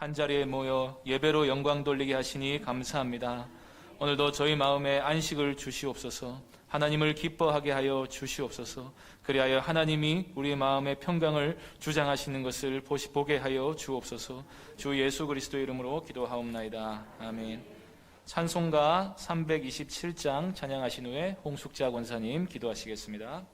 한자리에 모여 예배로 영광 돌리게 하시니 감사합니다. 오늘도 저희 마음에 안식을 주시옵소서. 하나님을 기뻐하게 하여 주시옵소서. 그리하여 하나님이 우리 마음의 평강을 주장하시는 것을 보게 하여 주옵소서. 주 예수 그리스도의 이름으로 기도하옵나이다. 아멘. 찬송가 327장 찬양하신 후에 홍숙자 권사님 기도하시겠습니다.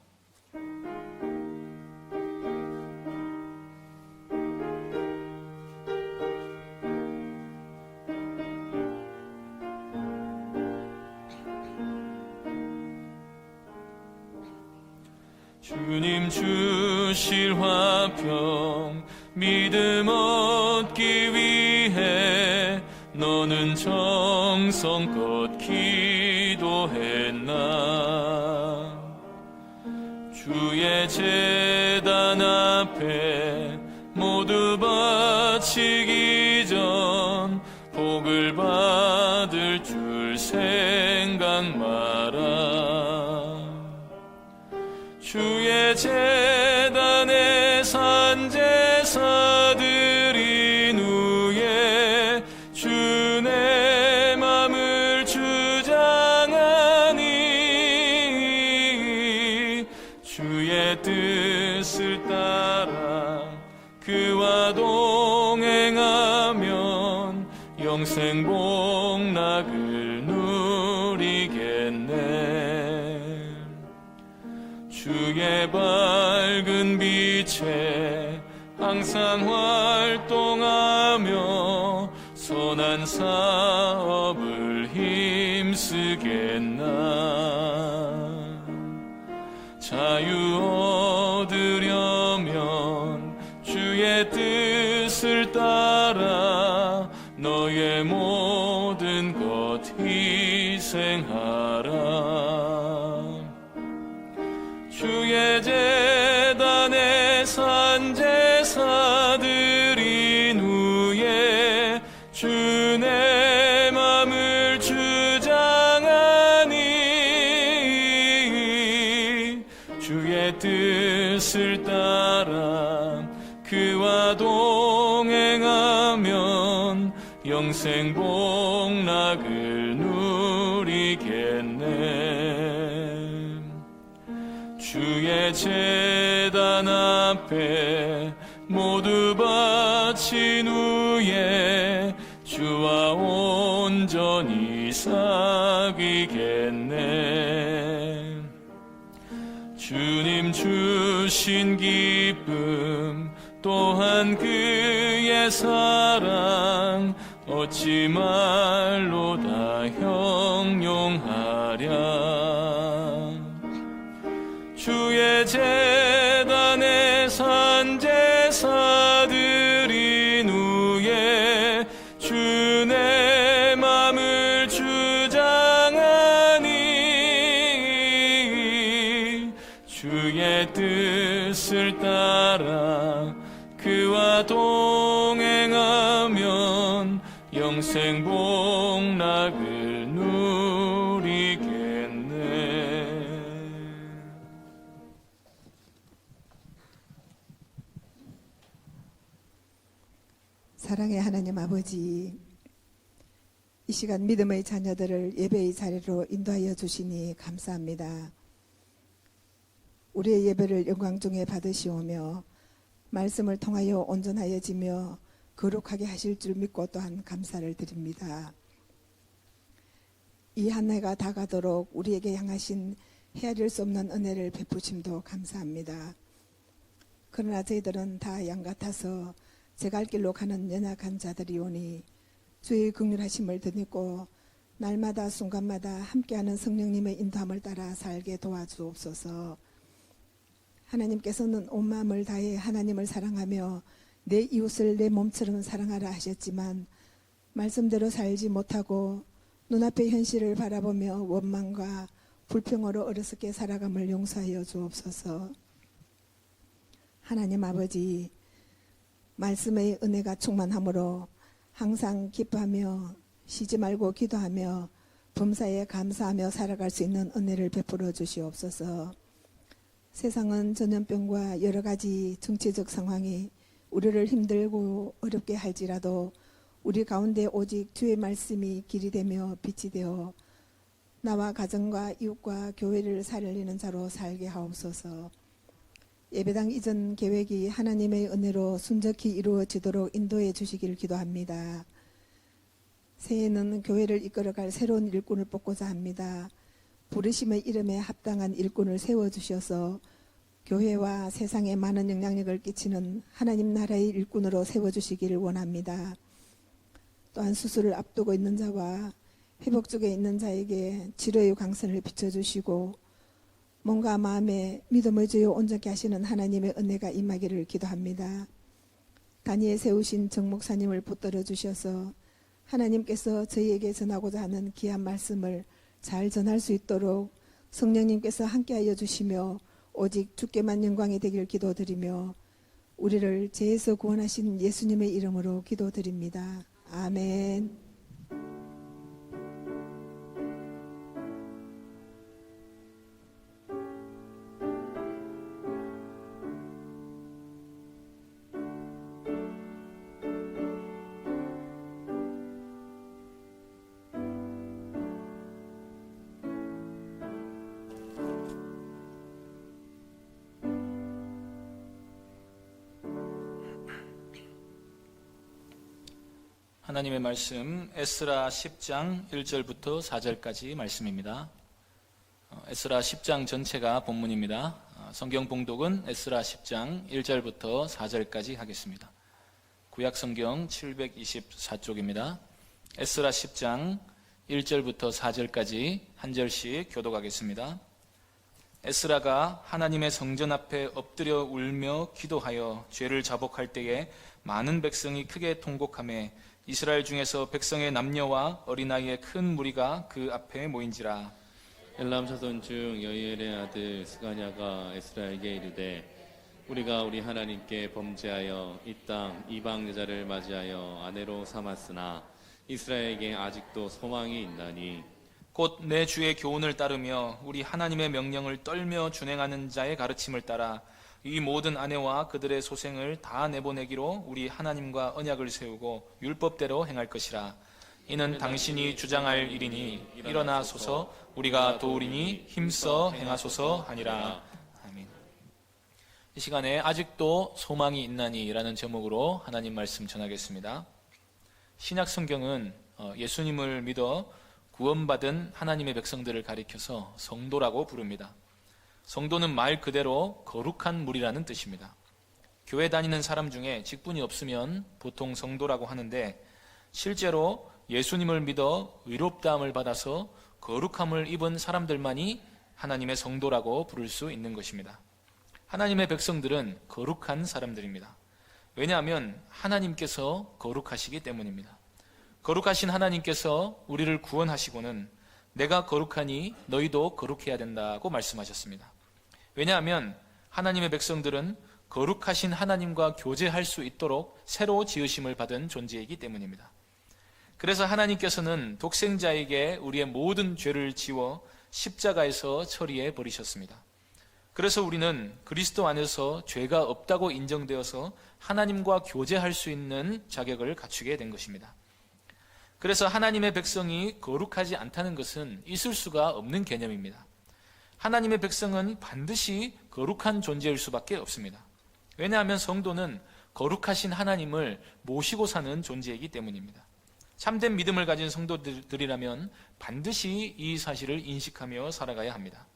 주님 주실 화평 믿음 얻기 위해 너는 정성껏 기도했나. 주의 제단 앞에 모두 바치기 전 복을 받을 줄 생각 마라. 주의 제단에 산제사 드린 후에 주의 맘을 주장하니 주의 뜻을 따라 그와 동행하면 영생 복락을 누리겠네. 주의 밝은 빛에 항상 활동하며 선한 사업을 힘쓰겠나. 자유 얻으려면 주의 뜻을 따라 너의 모든 것 희생하라. 주의 제단에 산제사 드린 후에 주의 맘을 주장하니 주의 뜻을 따라 그와 동행하면 영생 복락을 누리겠네. 주의 제단 앞에 모두 바친 후에 주와 온전히 사귀겠네. 주님 주신 기쁨 또한 그의 사랑 어찌 말로 다 형용하랴. 주의 제단에 산제사 드린 후에 주의 맘을 주장하니 주의 뜻을 따라 그와 동행하면 영생 복락을 누리겠네. 사랑의 하나님 아버지, 이 시간 믿음의 자녀들을 예배의 자리로 인도하여 주시니 감사합니다. 우리의 예배를 영광 중에 받으시오며 말씀을 통하여 온전하여지며 거룩하게 하실 줄 믿고 또한 감사를 드립니다. 이 한 해가 다 가도록 우리에게 향하신 헤아릴 수 없는 은혜를 베푸심도 감사합니다. 그러나 저희들은 다 양 같아서 제 갈 길로 가는 연약한 자들이오니 주의 긍휼하심을 드리고 날마다 순간마다 함께하는 성령님의 인도함을 따라 살게 도와주옵소서. 하나님께서는 온 마음을 다해 하나님을 사랑하며 내 이웃을 내 몸처럼 사랑하라 하셨지만 말씀대로 살지 못하고 눈앞의 현실을 바라보며 원망과 불평으로 어리석게 살아감을 용서하여 주옵소서. 하나님 아버지, 말씀의 은혜가 충만함으로 항상 기뻐하며 쉬지 말고 기도하며 범사에 감사하며 살아갈 수 있는 은혜를 베풀어 주시옵소서. 세상은 전염병과 여러 가지 정치적 상황이 우리를 힘들고 어렵게 할지라도 우리 가운데 오직 주의 말씀이 길이 되며 빛이 되어 나와 가정과 이웃과 교회를 살리는 자로 살게 하옵소서. 예배당 이전 계획이 하나님의 은혜로 순적히 이루어지도록 인도해 주시길 기도합니다. 새해에는 교회를 이끌어갈 새로운 일꾼을 뽑고자 합니다. 부르심의 이름에 합당한 일꾼을 세워주셔서 교회와 세상에 많은 영향력을 끼치는 하나님 나라의 일꾼으로 세워주시기를 원합니다. 또한 수술을 앞두고 있는 자와 회복 중에 있는 자에게 치료의 광선을 비춰주시고 몸과 마음에 믿음의 주요 온전케 하시는 하나님의 은혜가 임하기를 기도합니다. 단위에 세우신 정 목사님을 붙들어 주셔서 하나님께서 저희에게 전하고자 하는 귀한 말씀을 잘 전할 수 있도록 성령님께서 함께하여 주시며 오직 주께만 영광이 되길 기도드리며 우리를 죄에서 구원하신 예수님의 이름으로 기도드립니다. 아멘. 하나님의 말씀 에스라 10장 1절부터 4절까지 말씀입니다. 에스라 10장 전체가 본문입니다. 성경 봉독은 에스라 10장 1절부터 4절까지 하겠습니다. 구약 성경 724쪽입니다. 에스라 10장 1절부터 4절까지 한 절씩 교독하겠습니다. 에스라가 하나님의 성전 앞에 엎드려 울며 기도하여 죄를 자복할 때에 많은 백성이 크게 통곡하며 이스라엘 중에서 백성의 남녀와 어린아이의 큰 무리가 그 앞에 모인지라. 엘람 자손 중 여이엘의 아들 스가냐가 에스라에게 이르되 우리가 우리 하나님께 범죄하여 이 땅 이방 여자를 맞이하여 아내로 삼았으나 이스라엘에게 아직도 소망이 있나니 곧 내 주의 교훈을 따르며 우리 하나님의 명령을 떨며 준행하는 자의 가르침을 따라 이 모든 아내와 그들의 소생을 다 내보내기로 우리 하나님과 언약을 세우고 율법대로 행할 것이라. 이는 당신이 주장할 일이니 일어나소서 우리가 도우리니 힘써 행하소서 하니라. 아멘. 이 시간에 아직도 소망이 있나니 라는 제목으로 하나님 말씀 전하겠습니다. 신약 성경은 예수님을 믿어 구원받은 하나님의 백성들을 가리켜서 성도라고 부릅니다. 성도는 말 그대로 거룩한 무리라는 뜻입니다. 교회 다니는 사람 중에 직분이 없으면 보통 성도라고 하는데 실제로 예수님을 믿어 의롭다함을 받아서 거룩함을 입은 사람들만이 하나님의 성도라고 부를 수 있는 것입니다. 하나님의 백성들은 거룩한 사람들입니다. 왜냐하면 하나님께서 거룩하시기 때문입니다. 거룩하신 하나님께서 우리를 구원하시고는 내가 거룩하니 너희도 거룩해야 된다고 말씀하셨습니다. 왜냐하면 하나님의 백성들은 거룩하신 하나님과 교제할 수 있도록 새로 지으심을 받은 존재이기 때문입니다. 그래서 하나님께서는 독생자에게 우리의 모든 죄를 지워 십자가에서 처리해 버리셨습니다. 그래서 우리는 그리스도 안에서 죄가 없다고 인정되어서 하나님과 교제할 수 있는 자격을 갖추게 된 것입니다. 그래서 하나님의 백성이 거룩하지 않다는 것은 있을 수가 없는 개념입니다. 하나님의 백성은 반드시 거룩한 존재일 수밖에 없습니다. 왜냐하면 성도는 거룩하신 하나님을 모시고 사는 존재이기 때문입니다. 참된 믿음을 가진 성도들이라면 반드시 이 사실을 인식하며 살아가야 합니다.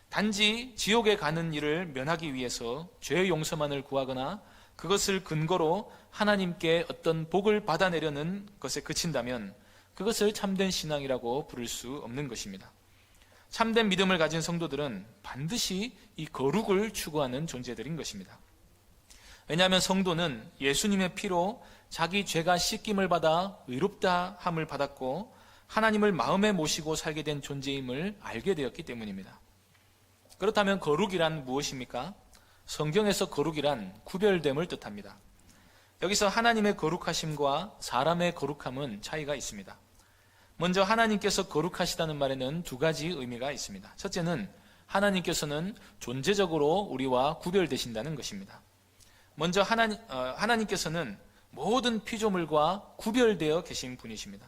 단지 지옥에 가는 일을 면하기 위해서 죄의 용서만을 구하거나 그것을 근거로 하나님께 어떤 복을 받아내려는 것에 그친다면 그것을 참된 신앙이라고 부를 수 없는 것입니다. 참된 믿음을 가진 성도들은 반드시 이 거룩을 추구하는 존재들인 것입니다. 왜냐하면 성도는 예수님의 피로 자기 죄가 씻김을 받아 의롭다함을 받았고 하나님을 마음에 모시고 살게 된 존재임을 알게 되었기 때문입니다. 그렇다면 거룩이란 무엇입니까? 성경에서 거룩이란 구별됨을 뜻합니다. 여기서 하나님의 거룩하심과 사람의 거룩함은 차이가 있습니다. 먼저 하나님께서 거룩하시다는 말에는 두 가지 의미가 있습니다. 첫째는 하나님께서는 존재적으로 우리와 구별되신다는 것입니다. 먼저 하나님께서는 모든 피조물과 구별되어 계신 분이십니다.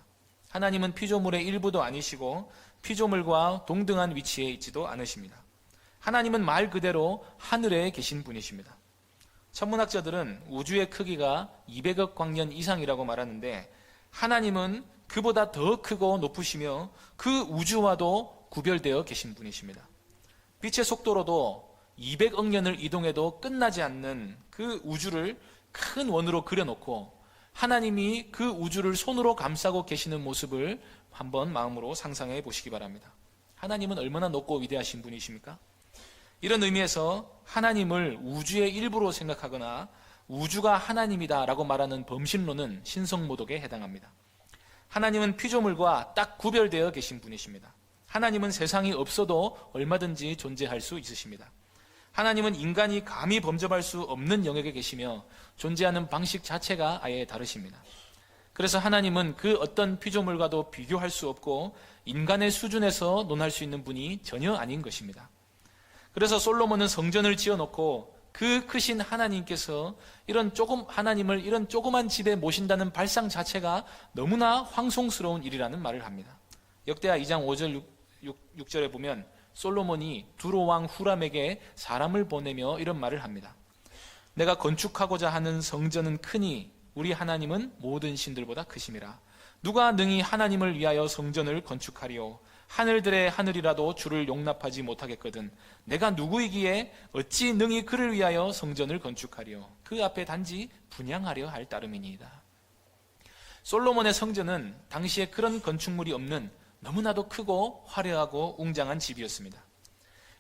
하나님은 피조물의 일부도 아니시고 피조물과 동등한 위치에 있지도 않으십니다. 하나님은 말 그대로 하늘에 계신 분이십니다. 천문학자들은 우주의 크기가 200억 광년 이상이라고 말하는데 하나님은 그보다 더 크고 높으시며 그 우주와도 구별되어 계신 분이십니다. 빛의 속도로도 200억 년을 이동해도 끝나지 않는 그 우주를 큰 원으로 그려놓고 하나님이 그 우주를 손으로 감싸고 계시는 모습을 한번 마음으로 상상해 보시기 바랍니다. 하나님은 얼마나 높고 위대하신 분이십니까? 이런 의미에서 하나님을 우주의 일부로 생각하거나 우주가 하나님이다라고 말하는 범신론은 신성모독에 해당합니다. 하나님은 피조물과 딱 구별되어 계신 분이십니다. 하나님은 세상이 없어도 얼마든지 존재할 수 있으십니다. 하나님은 인간이 감히 범접할 수 없는 영역에 계시며 존재하는 방식 자체가 아예 다르십니다. 그래서 하나님은 그 어떤 피조물과도 비교할 수 없고 인간의 수준에서 논할 수 있는 분이 전혀 아닌 것입니다. 그래서 솔로몬은 성전을 지어놓고 그 크신 하나님께서 하나님을 이런 조그만 집에 모신다는 발상 자체가 너무나 황송스러운 일이라는 말을 합니다. 역대하 2장 5절 6절에 보면 솔로몬이 두로왕 후람에게 사람을 보내며 이런 말을 합니다. 내가 건축하고자 하는 성전은 크니 우리 하나님은 모든 신들보다 크심이라. 누가 능히 하나님을 위하여 성전을 건축하리요. 하늘들의 하늘이라도 주를 용납하지 못하겠거든. 내가 누구이기에 어찌 능히 그를 위하여 성전을 건축하리요. 그 앞에 단지 분향하려 할 따름이니이다. 솔로몬의 성전은 당시에 그런 건축물이 없는 너무나도 크고 화려하고 웅장한 집이었습니다.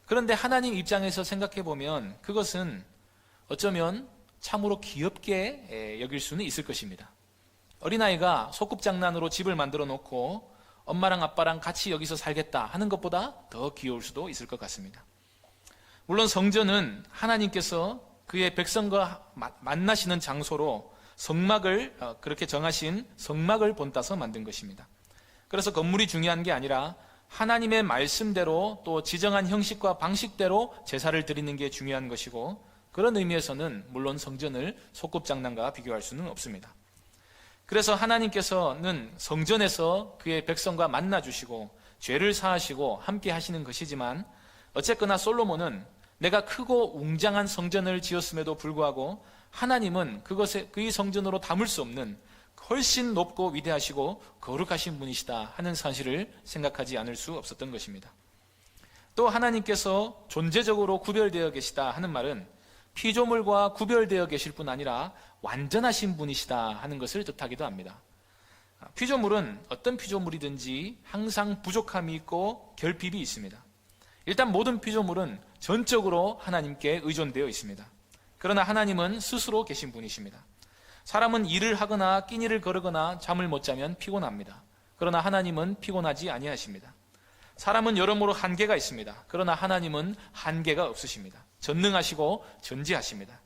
그런데 하나님 입장에서 생각해 보면 그것은 어쩌면 참으로 귀엽게 여길 수는 있을 것입니다. 어린아이가 소꿉장난으로 집을 만들어 놓고 엄마랑 아빠랑 같이 여기서 살겠다 하는 것보다 더 귀여울 수도 있을 것 같습니다. 물론 성전은 하나님께서 그의 백성과 만나시는 장소로 성막을 그렇게 정하신 성막을 본따서 만든 것입니다. 그래서 건물이 중요한 게 아니라 하나님의 말씀대로 또 지정한 형식과 방식대로 제사를 드리는 게 중요한 것이고 그런 의미에서는 물론 성전을 소꿉장난과 비교할 수는 없습니다. 그래서 하나님께서는 성전에서 그의 백성과 만나주시고 죄를 사하시고 함께 하시는 것이지만 어쨌거나 솔로몬은 내가 크고 웅장한 성전을 지었음에도 불구하고 하나님은 그의 성전으로 담을 수 없는 훨씬 높고 위대하시고 거룩하신 분이시다 하는 사실을 생각하지 않을 수 없었던 것입니다. 또 하나님께서 존재적으로 구별되어 계시다 하는 말은 피조물과 구별되어 계실 뿐 아니라 완전하신 분이시다 하는 것을 뜻하기도 합니다. 피조물은 어떤 피조물이든지 항상 부족함이 있고 결핍이 있습니다. 일단 모든 피조물은 전적으로 하나님께 의존되어 있습니다. 그러나 하나님은 스스로 계신 분이십니다. 사람은 일을 하거나 끼니를 거르거나 잠을 못 자면 피곤합니다. 그러나 하나님은 피곤하지 아니하십니다. 사람은 여러모로 한계가 있습니다. 그러나 하나님은 한계가 없으십니다. 전능하시고 전지하십니다.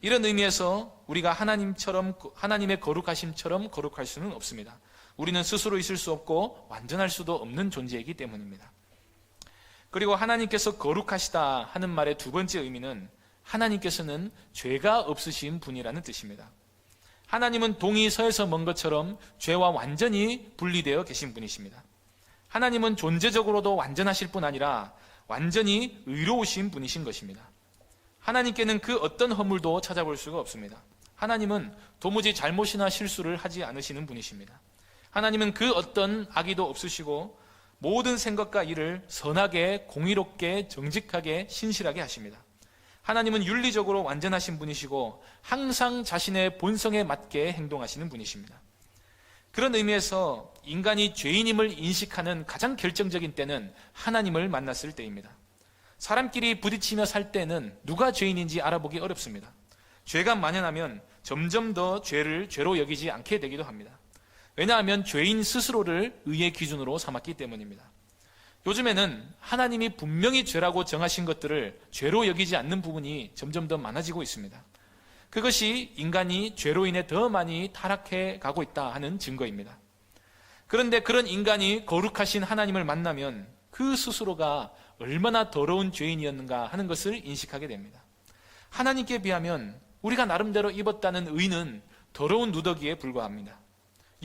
이런 의미에서 우리가 하나님의 거룩하심처럼 거룩할 수는 없습니다. 우리는 스스로 있을 수 없고 완전할 수도 없는 존재이기 때문입니다. 그리고 하나님께서 거룩하시다 하는 말의 두 번째 의미는 하나님께서는 죄가 없으신 분이라는 뜻입니다. 하나님은 동이 서에서 먼 것처럼 죄와 완전히 분리되어 계신 분이십니다. 하나님은 존재적으로도 완전하실 뿐 아니라 완전히 의로우신 분이신 것입니다. 하나님께는 그 어떤 허물도 찾아볼 수가 없습니다. 하나님은 도무지 잘못이나 실수를 하지 않으시는 분이십니다. 하나님은 그 어떤 악의도 없으시고 모든 생각과 일을 선하게, 공의롭게, 정직하게, 신실하게 하십니다. 하나님은 윤리적으로 완전하신 분이시고 항상 자신의 본성에 맞게 행동하시는 분이십니다. 그런 의미에서 인간이 죄인임을 인식하는 가장 결정적인 때는 하나님을 만났을 때입니다. 사람끼리 부딪히며 살 때는 누가 죄인인지 알아보기 어렵습니다. 죄가 만연하면 점점 더 죄를 죄로 여기지 않게 되기도 합니다. 왜냐하면 죄인 스스로를 의의 기준으로 삼았기 때문입니다. 요즘에는 하나님이 분명히 죄라고 정하신 것들을 죄로 여기지 않는 부분이 점점 더 많아지고 있습니다. 그것이 인간이 죄로 인해 더 많이 타락해 가고 있다 하는 증거입니다. 그런데 그런 인간이 거룩하신 하나님을 만나면 그 스스로가 얼마나 더러운 죄인이었는가 하는 것을 인식하게 됩니다. 하나님께 비하면 우리가 나름대로 입었다는 의는 더러운 누더기에 불과합니다.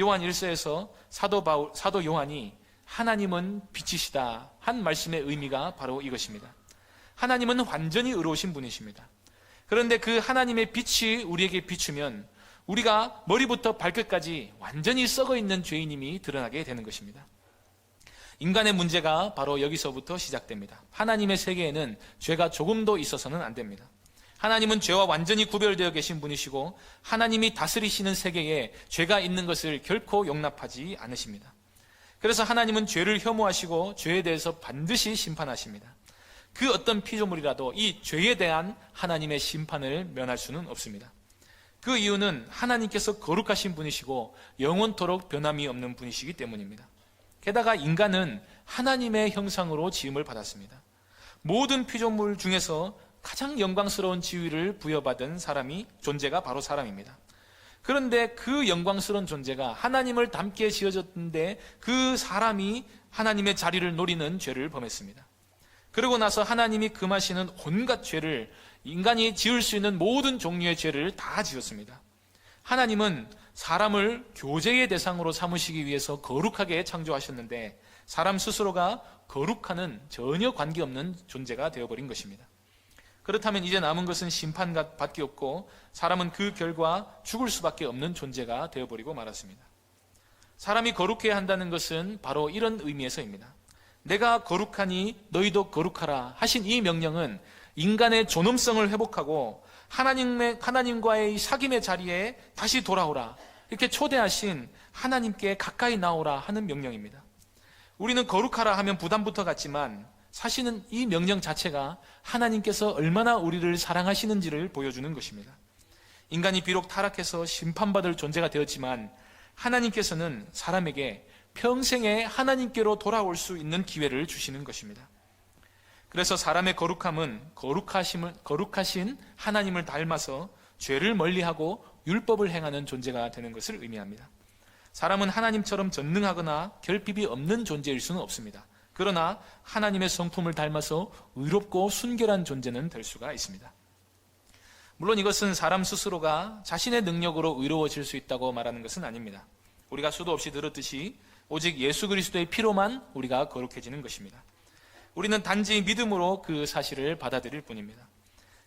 요한 1서에서 사도 요한이 하나님은 빛이시다 한 말씀의 의미가 바로 이것입니다. 하나님은 완전히 의로우신 분이십니다. 그런데 그 하나님의 빛이 우리에게 비추면 우리가 머리부터 발끝까지 완전히 썩어 있는 죄인임이 드러나게 되는 것입니다. 인간의 문제가 바로 여기서부터 시작됩니다. 하나님의 세계에는 죄가 조금도 있어서는 안 됩니다. 하나님은 죄와 완전히 구별되어 계신 분이시고 하나님이 다스리시는 세계에 죄가 있는 것을 결코 용납하지 않으십니다. 그래서 하나님은 죄를 혐오하시고 죄에 대해서 반드시 심판하십니다. 그 어떤 피조물이라도 이 죄에 대한 하나님의 심판을 면할 수는 없습니다. 그 이유는 하나님께서 거룩하신 분이시고 영원토록 변함이 없는 분이시기 때문입니다. 게다가 인간은 하나님의 형상으로 지음을 받았습니다. 모든 피조물 중에서 가장 영광스러운 지위를 부여받은 존재가 바로 사람입니다. 그런데 그 영광스러운 존재가 하나님을 닮게 지어졌는데 그 사람이 하나님의 자리를 노리는 죄를 범했습니다. 그러고 나서 하나님이 금하시는 온갖 죄를 인간이 지을 수 있는 모든 종류의 죄를 다 지었습니다. 하나님은 사람을 교제의 대상으로 삼으시기 위해서 거룩하게 창조하셨는데 사람 스스로가 거룩하는 전혀 관계없는 존재가 되어버린 것입니다. 그렇다면 이제 남은 것은 심판밖에 없고 사람은 그 결과 죽을 수밖에 없는 존재가 되어버리고 말았습니다. 사람이 거룩해야 한다는 것은 바로 이런 의미에서입니다. 내가 거룩하니 너희도 거룩하라 하신 이 명령은 인간의 존엄성을 회복하고 하나님과의 사귐의 자리에 다시 돌아오라 이렇게 초대하신 하나님께 가까이 나오라 하는 명령입니다. 우리는 거룩하라 하면 부담부터 같지만 사실은 이 명령 자체가 하나님께서 얼마나 우리를 사랑하시는지를 보여주는 것입니다. 인간이 비록 타락해서 심판받을 존재가 되었지만 하나님께서는 사람에게 평생에 하나님께로 돌아올 수 있는 기회를 주시는 것입니다. 그래서 사람의 거룩함은 거룩하신 하나님을 닮아서 죄를 멀리하고 율법을 행하는 존재가 되는 것을 의미합니다. 사람은 하나님처럼 전능하거나 결핍이 없는 존재일 수는 없습니다. 그러나 하나님의 성품을 닮아서 의롭고 순결한 존재는 될 수가 있습니다. 물론 이것은 사람 스스로가 자신의 능력으로 의로워질 수 있다고 말하는 것은 아닙니다. 우리가 수도 없이 들었듯이 오직 예수 그리스도의 피로만 우리가 거룩해지는 것입니다. 우리는 단지 믿음으로 그 사실을 받아들일 뿐입니다.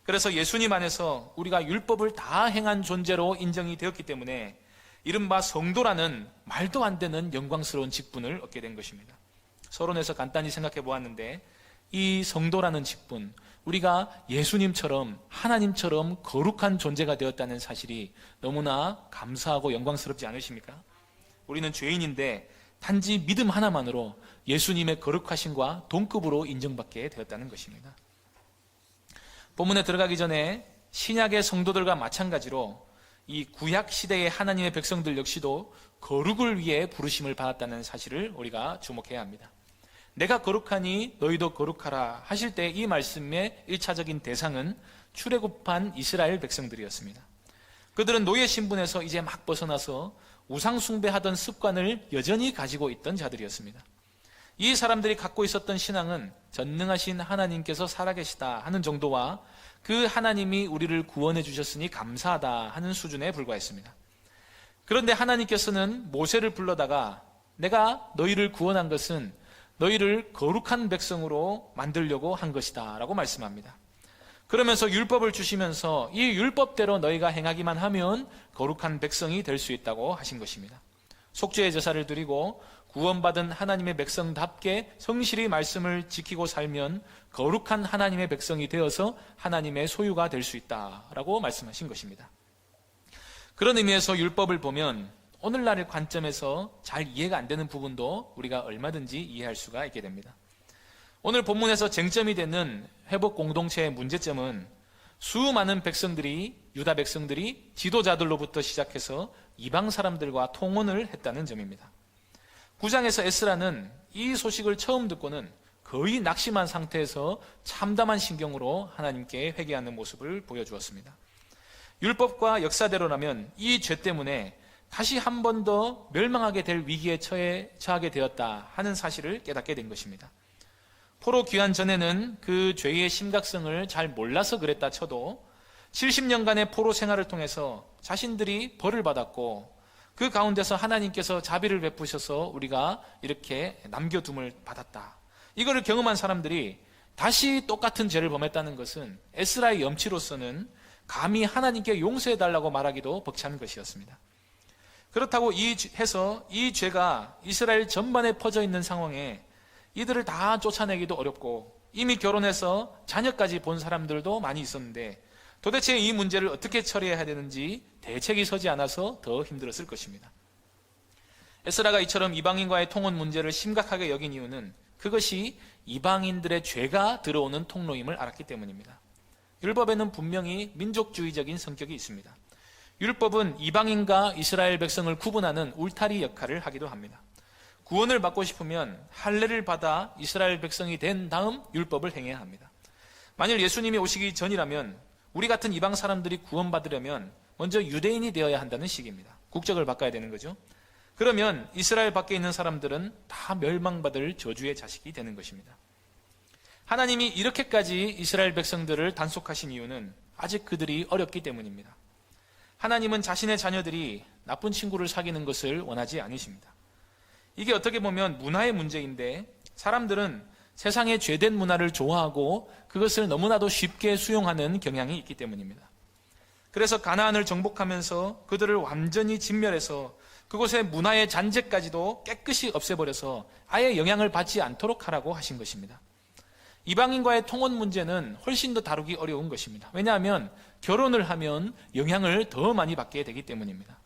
그래서 예수님 안에서 우리가 율법을 다 행한 존재로 인정이 되었기 때문에 이른바 성도라는 말도 안 되는 영광스러운 직분을 얻게 된 것입니다. 서론에서 간단히 생각해 보았는데 이 성도라는 직분, 우리가 예수님처럼 하나님처럼 거룩한 존재가 되었다는 사실이 너무나 감사하고 영광스럽지 않으십니까? 우리는 죄인인데 단지 믿음 하나만으로 예수님의 거룩하심과 동급으로 인정받게 되었다는 것입니다. 본문에 들어가기 전에 신약의 성도들과 마찬가지로 이 구약 시대의 하나님의 백성들 역시도 거룩을 위해 부르심을 받았다는 사실을 우리가 주목해야 합니다. 내가 거룩하니 너희도 거룩하라 하실 때 이 말씀의 1차적인 대상은 출애굽한 이스라엘 백성들이었습니다. 그들은 노예 신분에서 이제 막 벗어나서 우상 숭배하던 습관을 여전히 가지고 있던 자들이었습니다. 이 사람들이 갖고 있었던 신앙은 전능하신 하나님께서 살아계시다 하는 정도와 그 하나님이 우리를 구원해 주셨으니 감사하다 하는 수준에 불과했습니다. 그런데 하나님께서는 모세를 불러다가 내가 너희를 구원한 것은 너희를 거룩한 백성으로 만들려고 한 것이다 라고 말씀합니다. 그러면서 율법을 주시면서 이 율법대로 너희가 행하기만 하면 거룩한 백성이 될 수 있다고 하신 것입니다. 속죄의 제사를 드리고 구원받은 하나님의 백성답게 성실히 말씀을 지키고 살면 거룩한 하나님의 백성이 되어서 하나님의 소유가 될 수 있다라고 말씀하신 것입니다. 그런 의미에서 율법을 보면 오늘날의 관점에서 잘 이해가 안 되는 부분도 우리가 얼마든지 이해할 수가 있게 됩니다. 오늘 본문에서 쟁점이 되는 회복 공동체의 문제점은 수많은 유다 백성들이 지도자들로부터 시작해서 이방 사람들과 통혼을 했다는 점입니다. 9장에서 에스라는 이 소식을 처음 듣고는 거의 낙심한 상태에서 참담한 심경으로 하나님께 회개하는 모습을 보여주었습니다. 율법과 역사대로라면 이 죄 때문에 다시 한 번 더 멸망하게 될 위기에 처하게 되었다 하는 사실을 깨닫게 된 것입니다. 포로 귀환 전에는 그 죄의 심각성을 잘 몰라서 그랬다 쳐도 70년간의 포로 생활을 통해서 자신들이 벌을 받았고 그 가운데서 하나님께서 자비를 베푸셔서 우리가 이렇게 남겨둠을 받았다. 이거를 경험한 사람들이 다시 똑같은 죄를 범했다는 것은 에스라의 염치로서는 감히 하나님께 용서해달라고 말하기도 벅찬 것이었습니다. 그렇다고 해서 이 죄가 이스라엘 전반에 퍼져 있는 상황에 이들을 다 쫓아내기도 어렵고 이미 결혼해서 자녀까지 본 사람들도 많이 있었는데 도대체 이 문제를 어떻게 처리해야 되는지 대책이 서지 않아서 더 힘들었을 것입니다. 에스라가 이처럼 이방인과의 통혼 문제를 심각하게 여긴 이유는 그것이 이방인들의 죄가 들어오는 통로임을 알았기 때문입니다. 율법에는 분명히 민족주의적인 성격이 있습니다. 율법은 이방인과 이스라엘 백성을 구분하는 울타리 역할을 하기도 합니다. 구원을 받고 싶으면 할례를 받아 이스라엘 백성이 된 다음 율법을 행해야 합니다. 만일 예수님이 오시기 전이라면 우리 같은 이방 사람들이 구원받으려면 먼저 유대인이 되어야 한다는 식입니다. 국적을 바꿔야 되는 거죠. 그러면 이스라엘 밖에 있는 사람들은 다 멸망받을 저주의 자식이 되는 것입니다. 하나님이 이렇게까지 이스라엘 백성들을 단속하신 이유는 아직 그들이 어렵기 때문입니다. 하나님은 자신의 자녀들이 나쁜 친구를 사귀는 것을 원하지 않으십니다. 이게 어떻게 보면 문화의 문제인데 사람들은 세상의 죄된 문화를 좋아하고 그것을 너무나도 쉽게 수용하는 경향이 있기 때문입니다. 그래서 가나안을 정복하면서 그들을 완전히 진멸해서 그곳의 문화의 잔재까지도 깨끗이 없애버려서 아예 영향을 받지 않도록 하라고 하신 것입니다. 이방인과의 통혼 문제는 훨씬 더 다루기 어려운 것입니다. 왜냐하면 결혼을 하면 영향을 더 많이 받게 되기 때문입니다.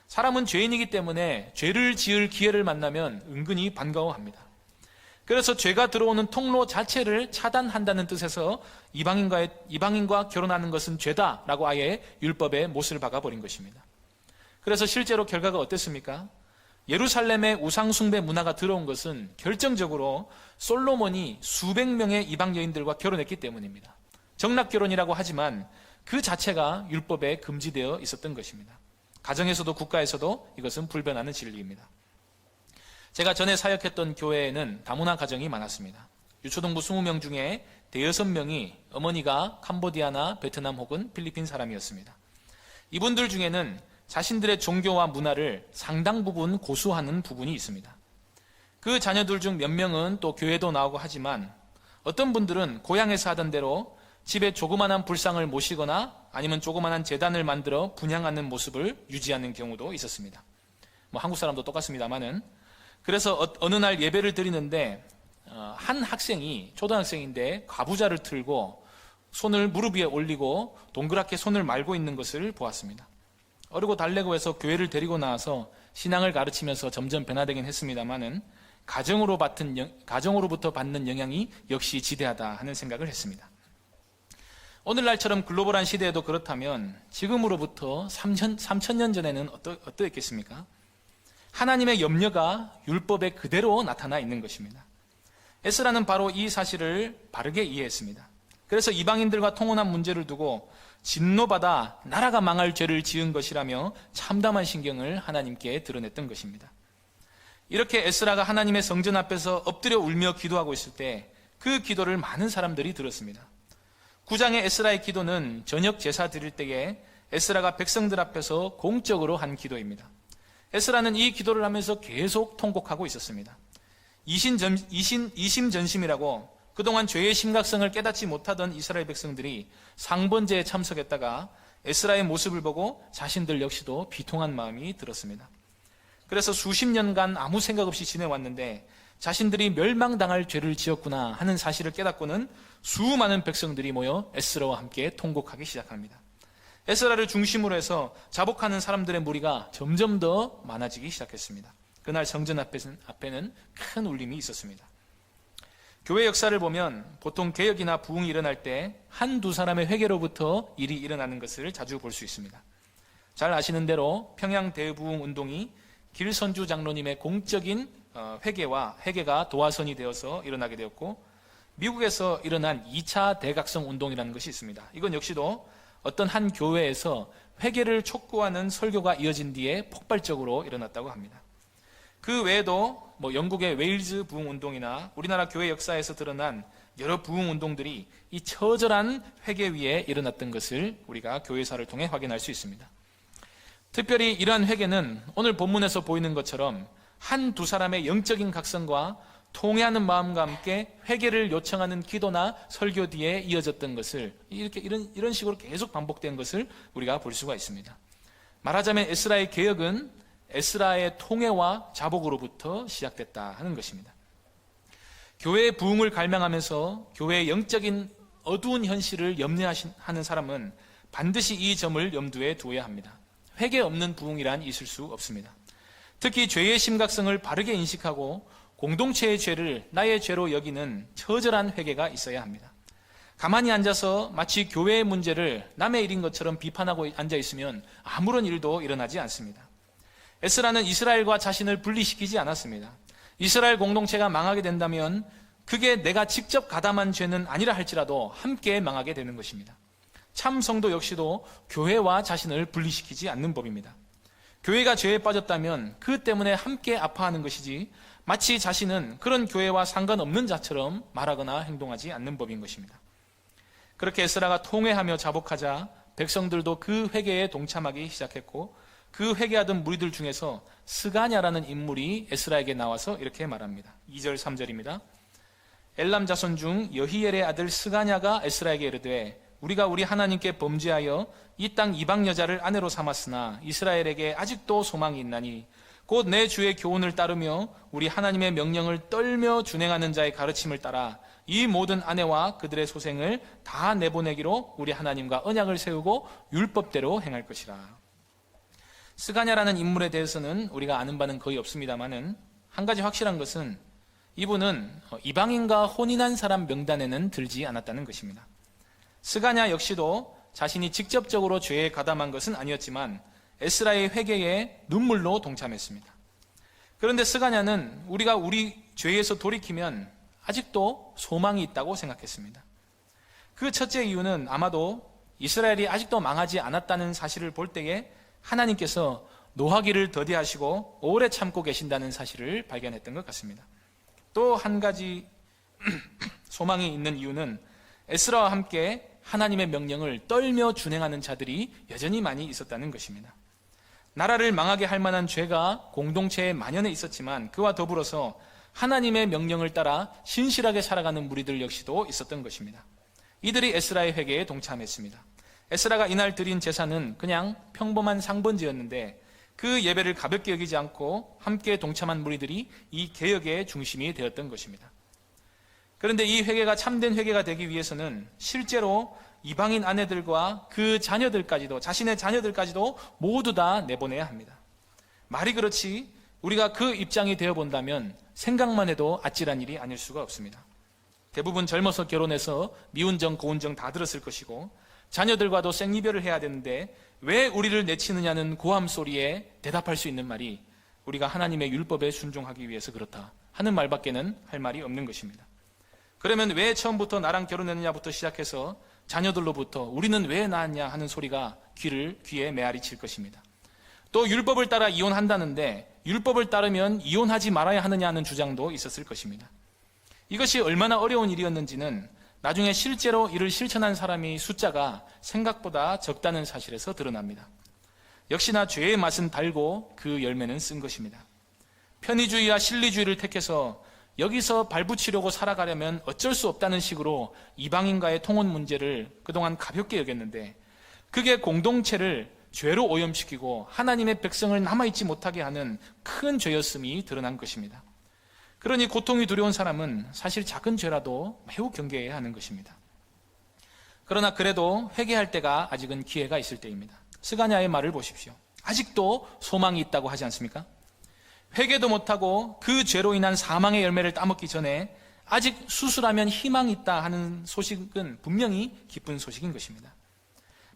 사람은 죄인이기 때문에 죄를 지을 기회를 만나면 은근히 반가워합니다. 그래서 죄가 들어오는 통로 자체를 차단한다는 뜻에서 이방인과 결혼하는 것은 죄다라고 아예 율법에 못을 박아버린 것입니다. 그래서 실제로 결과가 어땠습니까? 예루살렘의 우상숭배 문화가 들어온 것은 결정적으로 솔로몬이 수백 명의 이방 여인들과 결혼했기 때문입니다. 정락결혼이라고 하지만 그 자체가 율법에 금지되어 있었던 것입니다. 가정에서도 국가에서도 이것은 불변하는 진리입니다. 제가 전에 사역했던 교회에는 다문화 가정이 많았습니다. 유초등부 20명 중에 대여섯 명이 어머니가 캄보디아나 베트남 혹은 필리핀 사람이었습니다. 이분들 중에는 자신들의 종교와 문화를 상당 부분 고수하는 부분이 있습니다. 그 자녀들 중 몇 명은 또 교회도 나오고 하지만 어떤 분들은 고향에서 하던 대로 집에 조그만한 불상을 모시거나 아니면 조그만한 제단을 만들어 분향하는 모습을 유지하는 경우도 있었습니다. 한국 사람도 똑같습니다만은. 그래서 어느 날 예배를 드리는데 한 학생이 초등학생인데 가부좌를 틀고 손을 무릎 위에 올리고 동그랗게 손을 말고 있는 것을 보았습니다. 어리고 달래고 해서 교회를 데리고 나와서 신앙을 가르치면서 점점 변화되긴 했습니다만은 가정으로부터 받는 영향이 역시 지대하다 하는 생각을 했습니다. 오늘날처럼 글로벌한 시대에도 그렇다면 지금으로부터 3,000년 전에는 어떠했겠습니까? 하나님의 염려가 율법에 그대로 나타나 있는 것입니다. 에스라는 바로 이 사실을 바르게 이해했습니다. 그래서 이방인들과 통혼한 문제를 두고 진노받아 나라가 망할 죄를 지은 것이라며 참담한 신경을 하나님께 드러냈던 것입니다. 이렇게 에스라가 하나님의 성전 앞에서 엎드려 울며 기도하고 있을 때 그 기도를 많은 사람들이 들었습니다. 9장의 에스라의 기도는 저녁 제사 드릴 때에 에스라가 백성들 앞에서 공적으로 한 기도입니다. 에스라는 이 기도를 하면서 계속 통곡하고 있었습니다. 이심전심이라고 그동안 죄의 심각성을 깨닫지 못하던 이스라엘 백성들이 상번제에 참석했다가 에스라의 모습을 보고 자신들 역시도 비통한 마음이 들었습니다. 그래서 수십 년간 아무 생각 없이 지내왔는데 자신들이 멸망당할 죄를 지었구나 하는 사실을 깨닫고는 수많은 백성들이 모여 에스라와 함께 통곡하기 시작합니다. 에스라를 중심으로 해서 자복하는 사람들의 무리가 점점 더 많아지기 시작했습니다. 그날 성전 앞에는 큰 울림이 있었습니다. 교회 역사를 보면 보통 개혁이나 부흥이 일어날 때 한두 사람의 회개로부터 일이 일어나는 것을 자주 볼 수 있습니다. 잘 아시는 대로 평양 대부흥 운동이 길선주 장로님의 공적인 회개가 도화선이 되어서 일어나게 되었고, 미국에서 일어난 2차 대각성 운동이라는 것이 있습니다. 이건 역시도 어떤 한 교회에서 회개를 촉구하는 설교가 이어진 뒤에 폭발적으로 일어났다고 합니다. 그 외에도 영국의 웨일즈 부흥 운동이나 우리나라 교회 역사에서 드러난 여러 부흥운동들이 이 처절한 회개 위에 일어났던 것을 우리가 교회사를 통해 확인할 수 있습니다. 특별히 이러한 회개는 오늘 본문에서 보이는 것처럼 한두 사람의 영적인 각성과 통회하는 마음과 함께 회개를 요청하는 기도나 설교 뒤에 이어졌던 것을 이런 식으로 계속 반복된 것을 우리가 볼 수가 있습니다. 말하자면 에스라의 개혁은 에스라의 통회와 자복으로부터 시작됐다 하는 것입니다. 교회의 부흥을 갈망하면서 교회의 영적인 어두운 현실을 염려하는 사람은 반드시 이 점을 염두에 두어야 합니다. 회개 없는 부흥이란 있을 수 없습니다. 특히 죄의 심각성을 바르게 인식하고 공동체의 죄를 나의 죄로 여기는 처절한 회개가 있어야 합니다. 가만히 앉아서 마치 교회의 문제를 남의 일인 것처럼 비판하고 앉아있으면 아무런 일도 일어나지 않습니다. 에스라는 이스라엘과 자신을 분리시키지 않았습니다. 이스라엘 공동체가 망하게 된다면 그게 내가 직접 가담한 죄는 아니라 할지라도 함께 망하게 되는 것입니다. 참 성도 역시도 교회와 자신을 분리시키지 않는 법입니다. 교회가 죄에 빠졌다면 그 때문에 함께 아파하는 것이지 마치 자신은 그런 교회와 상관없는 자처럼 말하거나 행동하지 않는 법인 것입니다. 그렇게 에스라가 통회하며 자복하자 백성들도 그 회개에 동참하기 시작했고 그 회개하던 무리들 중에서 스가냐라는 인물이 에스라에게 나와서 이렇게 말합니다. 2절 3절입니다. 엘람 자손 중 여히엘의 아들 스가냐가 에스라에게 이르되 우리가 우리 하나님께 범죄하여 이 땅 이방 여자를 아내로 삼았으나 이스라엘에게 아직도 소망이 있나니 곧 내 주의 교훈을 따르며 우리 하나님의 명령을 떨며 준행하는 자의 가르침을 따라 이 모든 아내와 그들의 소생을 다 내보내기로 우리 하나님과 언약을 세우고 율법대로 행할 것이라. 스가냐라는 인물에 대해서는 우리가 아는 바는 거의 없습니다만은 한 가지 확실한 것은 이분은 이방인과 혼인한 사람 명단에는 들지 않았다는 것입니다. 스가냐 역시도 자신이 직접적으로 죄에 가담한 것은 아니었지만 에스라의 회개에 눈물로 동참했습니다. 그런데 스가냐는 우리가 우리 죄에서 돌이키면 아직도 소망이 있다고 생각했습니다. 그 첫째 이유는 아마도 이스라엘이 아직도 망하지 않았다는 사실을 볼 때에 하나님께서 노하기를 더디하시고 오래 참고 계신다는 사실을 발견했던 것 같습니다. 또 한 가지 소망이 있는 이유는 에스라와 함께 하나님의 명령을 떨며 준행하는 자들이 여전히 많이 있었다는 것입니다. 나라를 망하게 할 만한 죄가 공동체에 만연해 있었지만 그와 더불어서 하나님의 명령을 따라 신실하게 살아가는 무리들 역시도 있었던 것입니다. 이들이 에스라의 회개에 동참했습니다. 에스라가 이날 드린 제사는 그냥 평범한 상번제였는데 그 예배를 가볍게 여기지 않고 함께 동참한 무리들이 이 개혁의 중심이 되었던 것입니다. 그런데 이 회개가 참된 회개가 되기 위해서는 실제로 이방인 아내들과 그 자녀들까지도, 자신의 자녀들까지도 모두 다 내보내야 합니다. 말이 그렇지 우리가 그 입장이 되어 본다면 생각만 해도 아찔한 일이 아닐 수가 없습니다. 대부분 젊어서 결혼해서 미운정, 고운정 다 들었을 것이고 자녀들과도 생이별을 해야 되는데 왜 우리를 내치느냐는 고함 소리에 대답할 수 있는 말이 우리가 하나님의 율법에 순종하기 위해서 그렇다 하는 말밖에는 할 말이 없는 것입니다. 그러면 왜 처음부터 나랑 결혼했느냐부터 시작해서 자녀들로부터 우리는 왜 낳았냐 하는 소리가 귀에 메아리 칠 것입니다. 또 율법을 따라 이혼한다는데 율법을 따르면 이혼하지 말아야 하느냐 하는 주장도 있었을 것입니다. 이것이 얼마나 어려운 일이었는지는 나중에 실제로 이를 실천한 사람이 숫자가 생각보다 적다는 사실에서 드러납니다. 역시나 죄의 맛은 달고 그 열매는 쓴 것입니다. 편의주의와 실리주의를 택해서 여기서 발붙이려고 살아가려면 어쩔 수 없다는 식으로 이방인과의 통혼 문제를 그동안 가볍게 여겼는데 그게 공동체를 죄로 오염시키고 하나님의 백성을 남아있지 못하게 하는 큰 죄였음이 드러난 것입니다. 그러니 고통이 두려운 사람은 사실 작은 죄라도 매우 경계해야 하는 것입니다. 그러나 그래도 회개할 때가 아직은 기회가 있을 때입니다. 스가냐의 말을 보십시오. 아직도 소망이 있다고 하지 않습니까? 회개도 못하고 그 죄로 인한 사망의 열매를 따먹기 전에 아직 수술하면 희망이 있다 하는 소식은 분명히 기쁜 소식인 것입니다.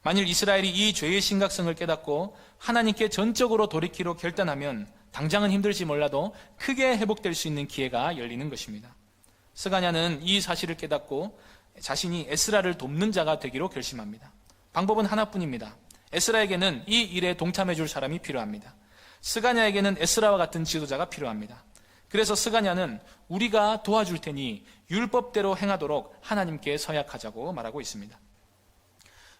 만일 이스라엘이 이 죄의 심각성을 깨닫고 하나님께 전적으로 돌이키로 결단하면 당장은 힘들지 몰라도 크게 회복될 수 있는 기회가 열리는 것입니다. 스가냐는 이 사실을 깨닫고 자신이 에스라를 돕는 자가 되기로 결심합니다. 방법은 하나뿐입니다. 에스라에게는 이 일에 동참해 줄 사람이 필요합니다. 스가냐에게는 에스라와 같은 지도자가 필요합니다. 그래서 스가냐는 우리가 도와줄 테니 율법대로 행하도록 하나님께 서약하자고 말하고 있습니다.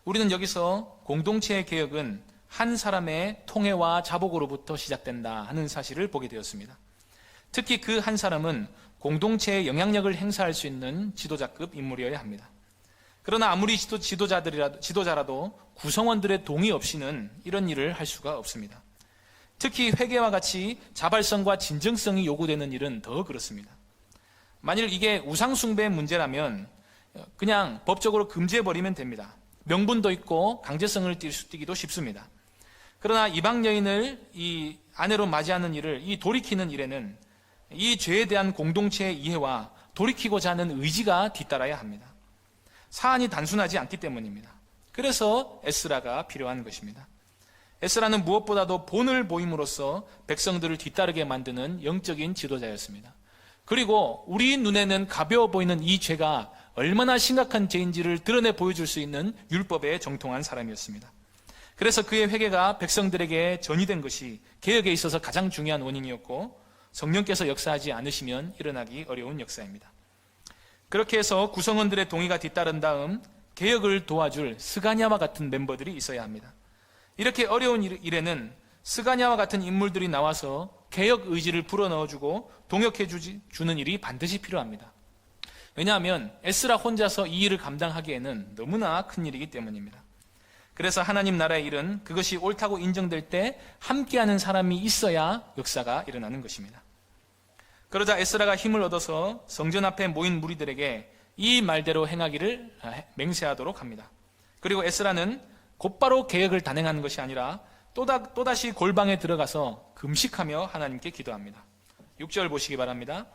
우리는 여기서 공동체의 개혁은 한 사람의 통해와 자복으로부터 시작된다 하는 사실을 보게 되었습니다. 특히 그 한 사람은 공동체의 영향력을 행사할 수 있는 지도자급 인물이어야 합니다. 그러나 아무리 지도자라도 구성원들의 동의 없이는 이런 일을 할 수가 없습니다. 특히 회개와 같이 자발성과 진정성이 요구되는 일은 더 그렇습니다. 만일 이게 우상숭배의 문제라면 그냥 법적으로 금지해버리면 됩니다. 명분도 있고 강제성을 띠기도 쉽습니다. 그러나 이방 여인을 이 아내로 맞이하는 일을 돌이키는 일에는 이 죄에 대한 공동체의 이해와 돌이키고자 하는 의지가 뒤따라야 합니다. 사안이 단순하지 않기 때문입니다. 그래서 에스라가 필요한 것입니다. 에스라는 무엇보다도 본을 보임으로써 백성들을 뒤따르게 만드는 영적인 지도자였습니다. 그리고 우리 눈에는 가벼워 보이는 이 죄가 얼마나 심각한 죄인지를 드러내 보여줄 수 있는 율법에 정통한 사람이었습니다. 그래서 그의 회개가 백성들에게 전이된 것이 개혁에 있어서 가장 중요한 원인이었고 성령께서 역사하지 않으시면 일어나기 어려운 역사입니다. 그렇게 해서 구성원들의 동의가 뒤따른 다음 개혁을 도와줄 스가냐와 같은 멤버들이 있어야 합니다. 이렇게 어려운 일에는 스가냐와 같은 인물들이 나와서 개혁 의지를 불어넣어주고 동역해 주는 일이 반드시 필요합니다. 왜냐하면 에스라 혼자서 이 일을 감당하기에는 너무나 큰 일이기 때문입니다. 그래서 하나님 나라의 일은 그것이 옳다고 인정될 때 함께하는 사람이 있어야 역사가 일어나는 것입니다. 그러자 에스라가 힘을 얻어서 성전 앞에 모인 무리들에게 이 말대로 행하기를 맹세하도록 합니다. 그리고 에스라는 곧바로 개혁을 단행하는 것이 아니라 또다시 골방에 들어가서 금식하며 하나님께 기도합니다. 6절 보시기 바랍니다.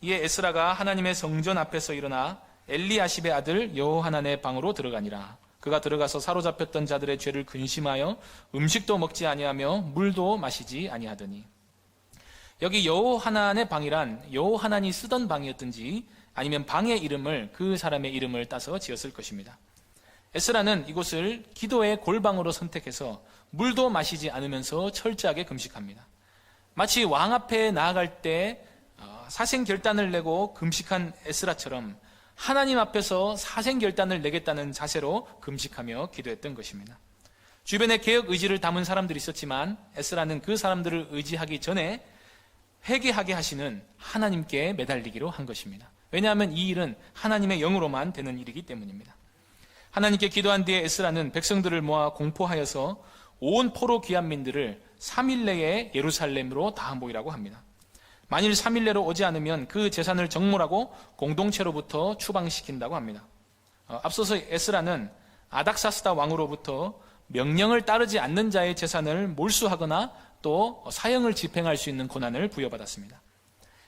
이에 에스라가 하나님의 성전 앞에서 일어나 엘리야십의 아들 여호하난의 방으로 들어가니라. 그가 들어가서 사로잡혔던 자들의 죄를 근심하여 음식도 먹지 아니하며 물도 마시지 아니하더니. 여기 여호하난의 방이란 여호하난이 쓰던 방이었든지 아니면 방의 이름을 그 사람의 이름을 따서 지었을 것입니다. 에스라는 이곳을 기도의 골방으로 선택해서 물도 마시지 않으면서 철저하게 금식합니다. 마치 왕 앞에 나아갈 때 사생결단을 내고 금식한 에스라처럼 하나님 앞에서 사생결단을 내겠다는 자세로 금식하며 기도했던 것입니다. 주변에 개혁 의지를 담은 사람들이 있었지만 에스라는 그 사람들을 의지하기 전에 회개하게 하시는 하나님께 매달리기로 한 것입니다. 왜냐하면 이 일은 하나님의 영으로만 되는 일이기 때문입니다. 하나님께 기도한 뒤에 에스라는 백성들을 모아 공포하여서 온 포로 귀환민들을 3일 내에 예루살렘으로 다 모이라고 합니다. 만일 3일 내로 오지 않으면 그 재산을 정몰하고 공동체로부터 추방시킨다고 합니다. 앞서서 에스라는 아닥사스다 왕으로부터 명령을 따르지 않는 자의 재산을 몰수하거나 또 사형을 집행할 수 있는 권한을 부여받았습니다.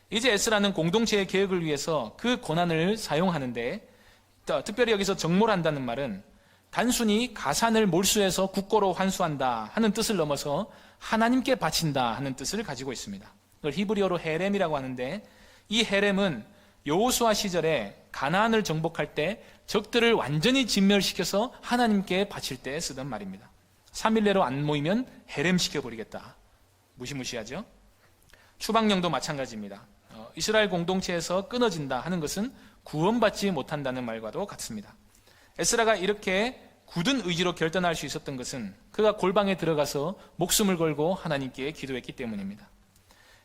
이제 에스라는 공동체의 개혁을 위해서 그 권한을 사용하는데 특별히 여기서 정몰한다는 말은 단순히 가산을 몰수해서 국고로 환수한다 하는 뜻을 넘어서 하나님께 바친다 하는 뜻을 가지고 있습니다. 그걸 히브리어로 헤렘이라고 하는데 이 헤렘은 여호수아 시절에 가나안을 정복할 때 적들을 완전히 진멸시켜서 하나님께 바칠 때 쓰던 말입니다. 3일 내로 안 모이면 헤렘시켜버리겠다. 무시무시하죠? 추방령도 마찬가지입니다. 이스라엘 공동체에서 끊어진다 하는 것은 구원받지 못한다는 말과도 같습니다. 에스라가 이렇게 굳은 의지로 결단할 수 있었던 것은 그가 골방에 들어가서 목숨을 걸고 하나님께 기도했기 때문입니다.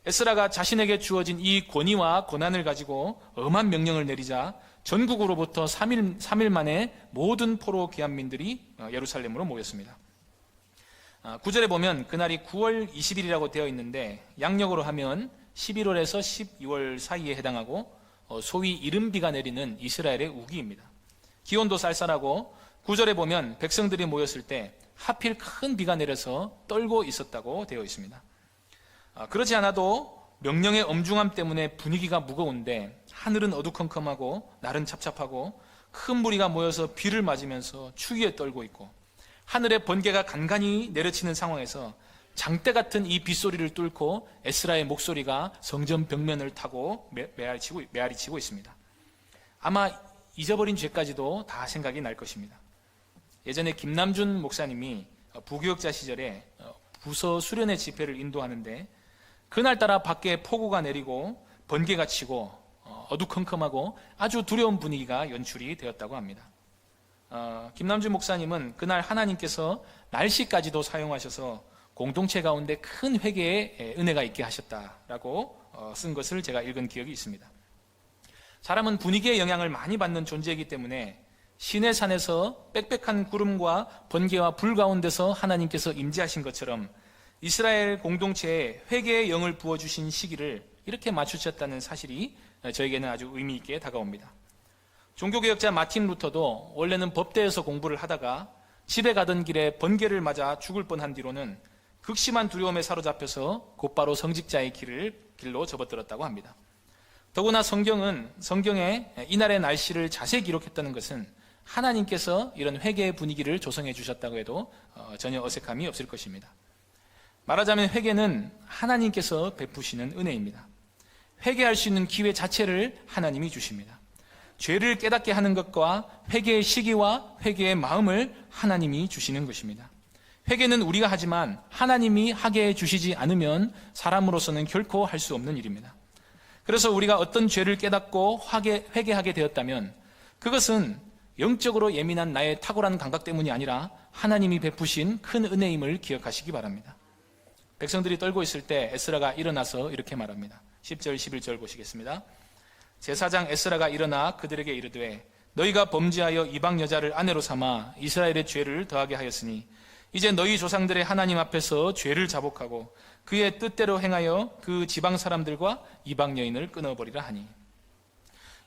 에스라가 자신에게 주어진 이 권위와 권한을 가지고 엄한 명령을 내리자 전국으로부터 3일 만에 모든 포로 귀환민들이 예루살렘으로 모였습니다. 9절에 보면 그날이 9월 20일이라고 되어 있는데 양력으로 하면 11월에서 12월 사이에 해당하고 소위 이른비가 내리는 이스라엘의 우기입니다. 기온도 쌀쌀하고 9절에 보면 백성들이 모였을 때 하필 큰 비가 내려서 떨고 있었다고 되어 있습니다. 그렇지 않아도 명령의 엄중함 때문에 분위기가 무거운데 하늘은 어두컴컴하고 날은 찹찹하고 큰 무리가 모여서 비를 맞으면서 추위에 떨고 있고 하늘의 번개가 간간히 내려치는 상황에서 장대 같은 이 빗소리를 뚫고 에스라의 목소리가 성전 벽면을 타고 메아리치고 있습니다. 아마 잊어버린 죄까지도 다 생각이 날 것입니다. 예전에 김남준 목사님이 부교역자 시절에 부서 수련회 집회를 인도하는데 그날따라 밖에 폭우가 내리고 번개가 치고 어두컴컴하고 아주 두려운 분위기가 연출이 되었다고 합니다. 김남주 목사님은 그날 하나님께서 날씨까지도 사용하셔서 공동체 가운데 큰 회개의 은혜가 있게 하셨다라고 쓴 것을 제가 읽은 기억이 있습니다. 사람은 분위기의 영향을 많이 받는 존재이기 때문에 시내산에서 빽빽한 구름과 번개와 불 가운데서 하나님께서 임재하신 것처럼 이스라엘 공동체에 회개의 영을 부어주신 시기를 이렇게 맞추셨다는 사실이 저에게는 아주 의미 있게 다가옵니다. 종교개혁자 마틴 루터도 원래는 법대에서 공부를 하다가 집에 가던 길에 번개를 맞아 죽을 뻔한 뒤로는 극심한 두려움에 사로잡혀서 곧바로 성직자의 길로 접어들었다고 합니다. 더구나 성경에 이날의 날씨를 자세히 기록했다는 것은 하나님께서 이런 회개의 분위기를 조성해 주셨다고 해도 전혀 어색함이 없을 것입니다. 말하자면 회개는 하나님께서 베푸시는 은혜입니다. 회개할 수 있는 기회 자체를 하나님이 주십니다. 죄를 깨닫게 하는 것과 회개의 시기와 회개의 마음을 하나님이 주시는 것입니다. 회개는 우리가 하지만 하나님이 하게 해주시지 않으면 사람으로서는 결코 할 수 없는 일입니다. 그래서 우리가 어떤 죄를 깨닫고 회개하게 되었다면 그것은 영적으로 예민한 나의 탁월한 감각 때문이 아니라 하나님이 베푸신 큰 은혜임을 기억하시기 바랍니다. 백성들이 떨고 있을 때 에스라가 일어나서 이렇게 말합니다. 10절 11절 보시겠습니다. 제사장 에스라가 일어나 그들에게 이르되 너희가 범죄하여 이방 여자를 아내로 삼아 이스라엘의 죄를 더하게 하였으니 이제 너희 조상들의 하나님 앞에서 죄를 자복하고 그의 뜻대로 행하여 그 지방 사람들과 이방 여인을 끊어버리라 하니.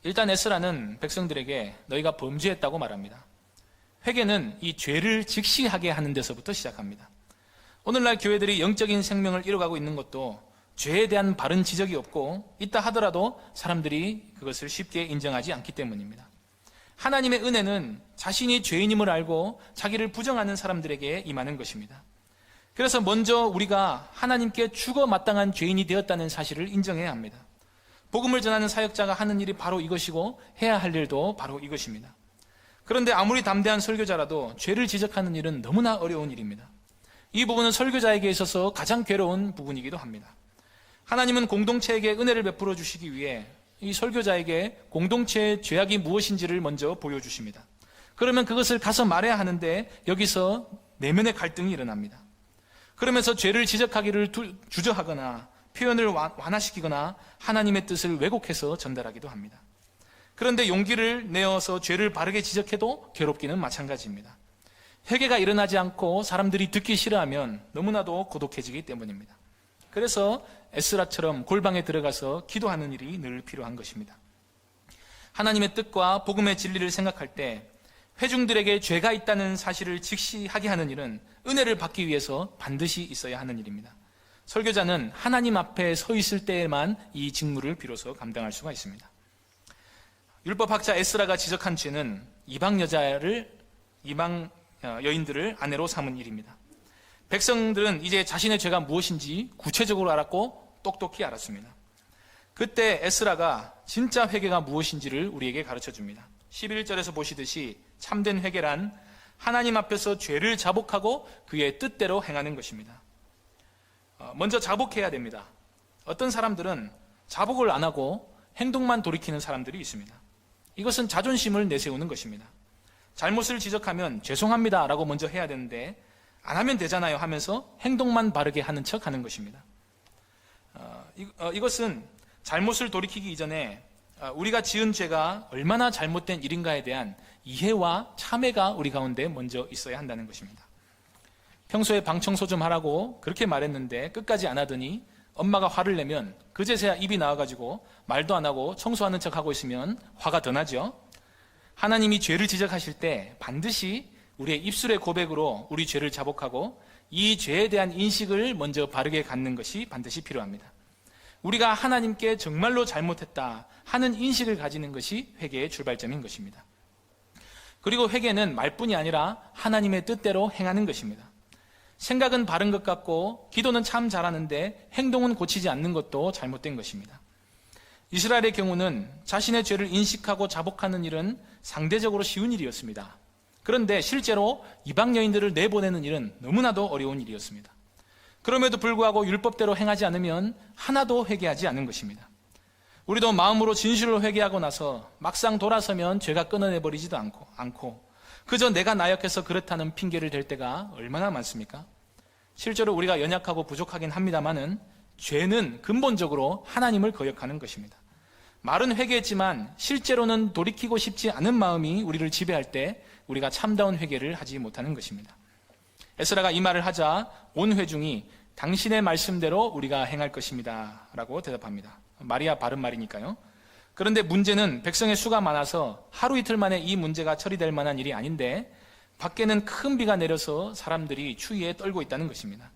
일단 에스라는 백성들에게 너희가 범죄했다고 말합니다. 회개는 이 죄를 직시하게 하는 데서부터 시작합니다. 오늘날 교회들이 영적인 생명을 잃어가고 있는 것도 죄에 대한 바른 지적이 없고 있다 하더라도 사람들이 그것을 쉽게 인정하지 않기 때문입니다. 하나님의 은혜는 자신이 죄인임을 알고 자기를 부정하는 사람들에게 임하는 것입니다. 그래서 먼저 우리가 하나님께 죽어 마땅한 죄인이 되었다는 사실을 인정해야 합니다. 복음을 전하는 사역자가 하는 일이 바로 이것이고 해야 할 일도 바로 이것입니다. 그런데 아무리 담대한 설교자라도 죄를 지적하는 일은 너무나 어려운 일입니다. 이 부분은 설교자에게 있어서 가장 괴로운 부분이기도 합니다. 하나님은 공동체에게 은혜를 베풀어 주시기 위해 이 설교자에게 공동체의 죄악이 무엇인지를 먼저 보여주십니다. 그러면 그것을 가서 말해야 하는데 여기서 내면의 갈등이 일어납니다. 그러면서 죄를 지적하기를 주저하거나 표현을 완화시키거나 하나님의 뜻을 왜곡해서 전달하기도 합니다. 그런데 용기를 내어서 죄를 바르게 지적해도 괴롭기는 마찬가지입니다. 회개가 일어나지 않고 사람들이 듣기 싫어하면 너무나도 고독해지기 때문입니다. 그래서 에스라처럼 골방에 들어가서 기도하는 일이 늘 필요한 것입니다. 하나님의 뜻과 복음의 진리를 생각할 때 회중들에게 죄가 있다는 사실을 직시하게 하는 일은 은혜를 받기 위해서 반드시 있어야 하는 일입니다. 설교자는 하나님 앞에 서 있을 때에만 이 직무를 비로소 감당할 수가 있습니다. 율법학자 에스라가 지적한 죄는 이방 여인들을 아내로 삼은 일입니다. 백성들은 이제 자신의 죄가 무엇인지 구체적으로 알았고 똑똑히 알았습니다. 그때 에스라가 진짜 회개가 무엇인지를 우리에게 가르쳐 줍니다. 11절에서 보시듯이 참된 회개란 하나님 앞에서 죄를 자복하고 그의 뜻대로 행하는 것입니다. 먼저 자복해야 됩니다. 어떤 사람들은 자복을 안 하고 행동만 돌이키는 사람들이 있습니다. 이것은 자존심을 내세우는 것입니다. 잘못을 지적하면 죄송합니다 라고 먼저 해야 되는데 안 하면 되잖아요 하면서 행동만 바르게 하는 척 하는 것입니다. 이것은 잘못을 돌이키기 이전에 우리가 지은 죄가 얼마나 잘못된 일인가에 대한 이해와 참회가 우리 가운데 먼저 있어야 한다는 것입니다. 평소에 방 청소 좀 하라고 그렇게 말했는데 끝까지 안 하더니 엄마가 화를 내면 그제서야 입이 나와가지고 말도 안 하고 청소하는 척 하고 있으면 화가 더 나죠. 하나님이 죄를 지적하실 때 반드시 우리의 입술의 고백으로 우리 죄를 자복하고 이 죄에 대한 인식을 먼저 바르게 갖는 것이 반드시 필요합니다. 우리가 하나님께 정말로 잘못했다 하는 인식을 가지는 것이 회개의 출발점인 것입니다. 그리고 회개는 말뿐이 아니라 하나님의 뜻대로 행하는 것입니다. 생각은 바른 것 같고 기도는 참 잘하는데 행동은 고치지 않는 것도 잘못된 것입니다. 이스라엘의 경우는 자신의 죄를 인식하고 자복하는 일은 상대적으로 쉬운 일이었습니다. 그런데 실제로 이방 여인들을 내보내는 일은 너무나도 어려운 일이었습니다. 그럼에도 불구하고 율법대로 행하지 않으면 하나도 회개하지 않는 것입니다. 우리도 마음으로 진실로 회개하고 나서 막상 돌아서면 죄가 끊어내버리지도 않고 그저 내가 나약해서 그렇다는 핑계를 댈 때가 얼마나 많습니까? 실제로 우리가 연약하고 부족하긴 합니다만은 죄는 근본적으로 하나님을 거역하는 것입니다. 말은 회개했지만 실제로는 돌이키고 싶지 않은 마음이 우리를 지배할 때 우리가 참다운 회개를 하지 못하는 것입니다. 에스라가 이 말을 하자 온 회중이 당신의 말씀대로 우리가 행할 것입니다 라고 대답합니다. 말이야 바른 말이니까요. 그런데 문제는 백성의 수가 많아서 하루 이틀 만에 이 문제가 처리될 만한 일이 아닌데 밖에는 큰 비가 내려서 사람들이 추위에 떨고 있다는 것입니다.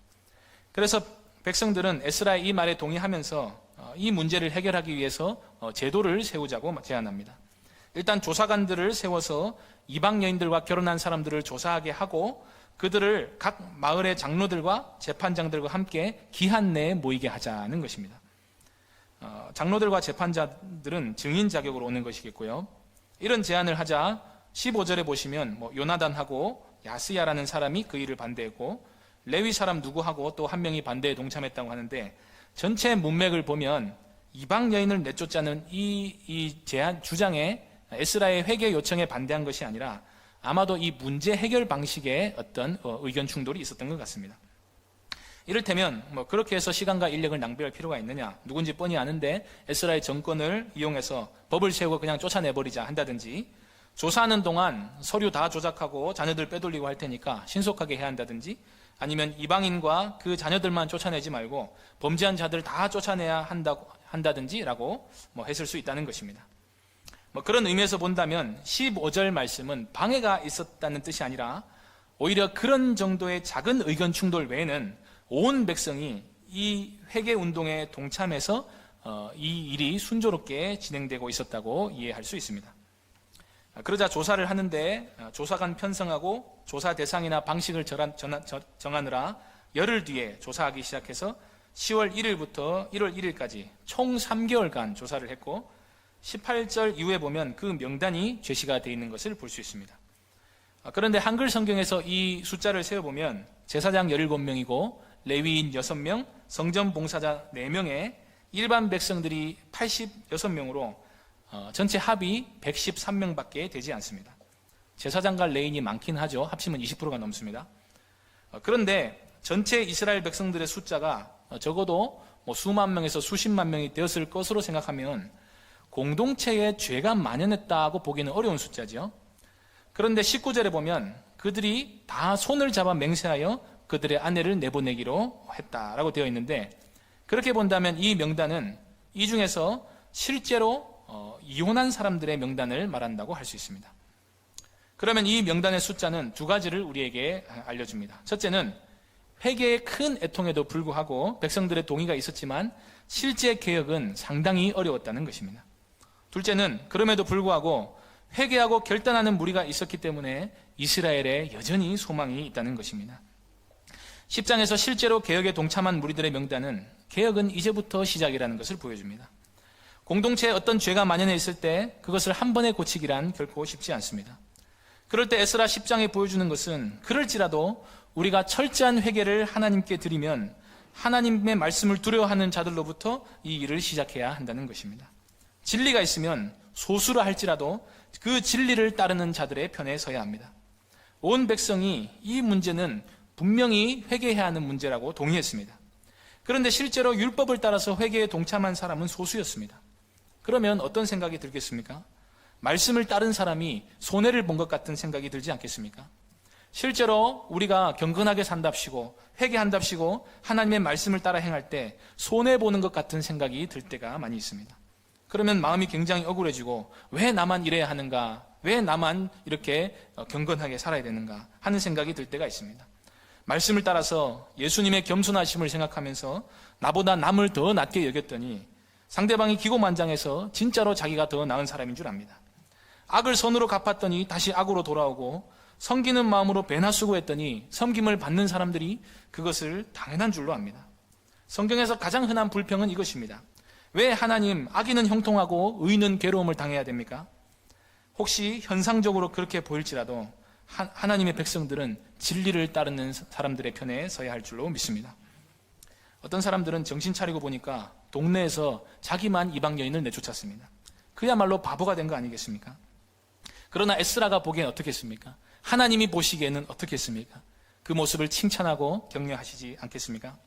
그래서 백성들은 에스라의 이 말에 동의하면서 이 문제를 해결하기 위해서 제도를 세우자고 제안합니다. 일단 조사관들을 세워서 이방 여인들과 결혼한 사람들을 조사하게 하고 그들을 각 마을의 장로들과 재판장들과 함께 기한 내에 모이게 하자는 것입니다. 장로들과 재판자들은 증인 자격으로 오는 것이겠고요. 이런 제안을 하자 15절에 보시면 요나단하고 야스야라는 사람이 그 일을 반대했고 레위 사람 누구하고 또 한 명이 반대에 동참했다고 하는데 전체 문맥을 보면 이방 여인을 내쫓자는 이 제안 주장에 에스라의 회개 요청에 반대한 것이 아니라 아마도 이 문제 해결 방식에 어떤 의견 충돌이 있었던 것 같습니다. 이를테면 그렇게 해서 시간과 인력을 낭비할 필요가 있느냐, 누군지 뻔히 아는데 에스라의 정권을 이용해서 법을 세우고 그냥 쫓아내버리자 한다든지, 조사하는 동안 서류 다 조작하고 자녀들 빼돌리고 할 테니까 신속하게 해야 한다든지, 아니면 이방인과 그 자녀들만 쫓아내지 말고 범죄한 자들 다 쫓아내야 한다든지라고 했을 수 있다는 것입니다. 그런 의미에서 본다면 15절 말씀은 방해가 있었다는 뜻이 아니라 오히려 그런 정도의 작은 의견 충돌 외에는 온 백성이 이 회개 운동에 동참해서 이 일이 순조롭게 진행되고 있었다고 이해할 수 있습니다. 그러자 조사를 하는데 조사관 편성하고 조사 대상이나 방식을 정하느라 열흘 뒤에 조사하기 시작해서 10월 1일부터 1월 1일까지 총 3개월간 조사를 했고 18절 이후에 보면 그 명단이 제시가 되어 있는 것을 볼 수 있습니다. 그런데 한글 성경에서 이 숫자를 세어보면 제사장 17명이고 레위인 6명, 성전 봉사자 4명에 일반 백성들이 86명으로 전체 합이 113명밖에 되지 않습니다. 제사장과 레위인이 많긴 하죠. 합치면 20%가 넘습니다. 그런데 전체 이스라엘 백성들의 숫자가 적어도 수만 명에서 수십만 명이 되었을 것으로 생각하면 공동체에 죄가 만연했다고 보기는 어려운 숫자죠. 그런데 19절에 보면 그들이 다 손을 잡아 맹세하여 그들의 아내를 내보내기로 했다라고 되어 있는데, 그렇게 본다면 이 명단은 이 중에서 실제로 이혼한 사람들의 명단을 말한다고 할 수 있습니다. 그러면 이 명단의 숫자는 두 가지를 우리에게 알려줍니다. 첫째는 회개의 큰 애통에도 불구하고 백성들의 동의가 있었지만 실제 개혁은 상당히 어려웠다는 것입니다. 둘째는 그럼에도 불구하고 회개하고 결단하는 무리가 있었기 때문에 이스라엘에 여전히 소망이 있다는 것입니다. 10장에서 실제로 개혁에 동참한 무리들의 명단은 개혁은 이제부터 시작이라는 것을 보여줍니다. 공동체에 어떤 죄가 만연해 있을 때 그것을 한 번에 고치기란 결코 쉽지 않습니다. 그럴 때 에스라 10장에 보여주는 것은 그럴지라도 우리가 철저한 회개를 하나님께 드리면 하나님의 말씀을 두려워하는 자들로부터 이 일을 시작해야 한다는 것입니다. 진리가 있으면 소수라 할지라도 그 진리를 따르는 자들의 편에 서야 합니다. 온 백성이 이 문제는 분명히 회개해야 하는 문제라고 동의했습니다. 그런데 실제로 율법을 따라서 회개에 동참한 사람은 소수였습니다. 그러면 어떤 생각이 들겠습니까? 말씀을 따른 사람이 손해를 본 것 같은 생각이 들지 않겠습니까? 실제로 우리가 경건하게 산답시고 회개한답시고 하나님의 말씀을 따라 행할 때 손해보는 것 같은 생각이 들 때가 많이 있습니다. 그러면 마음이 굉장히 억울해지고 왜 나만 이래야 하는가, 왜 나만 이렇게 경건하게 살아야 되는가 하는 생각이 들 때가 있습니다. 말씀을 따라서 예수님의 겸손하심을 생각하면서 나보다 남을 더 낮게 여겼더니 상대방이 기고만장해서 진짜로 자기가 더 나은 사람인 줄 압니다. 악을 선으로 갚았더니 다시 악으로 돌아오고 섬기는 마음으로 배나 수고했더니 섬김을 받는 사람들이 그것을 당연한 줄로 압니다. 성경에서 가장 흔한 불평은 이것입니다. 왜 하나님 악인은 형통하고 의인은 괴로움을 당해야 됩니까? 혹시 현상적으로 그렇게 보일지라도 하나님의 백성들은 진리를 따르는 사람들의 편에 서야 할 줄로 믿습니다. 어떤 사람들은 정신 차리고 보니까 동네에서 자기만 이방 여인을 내쫓았습니다. 그야말로 바보가 된 거 아니겠습니까? 그러나 에스라가 보기엔 어떻겠습니까? 하나님이 보시기에는 어떻겠습니까? 그 모습을 칭찬하고 격려하시지 않겠습니까?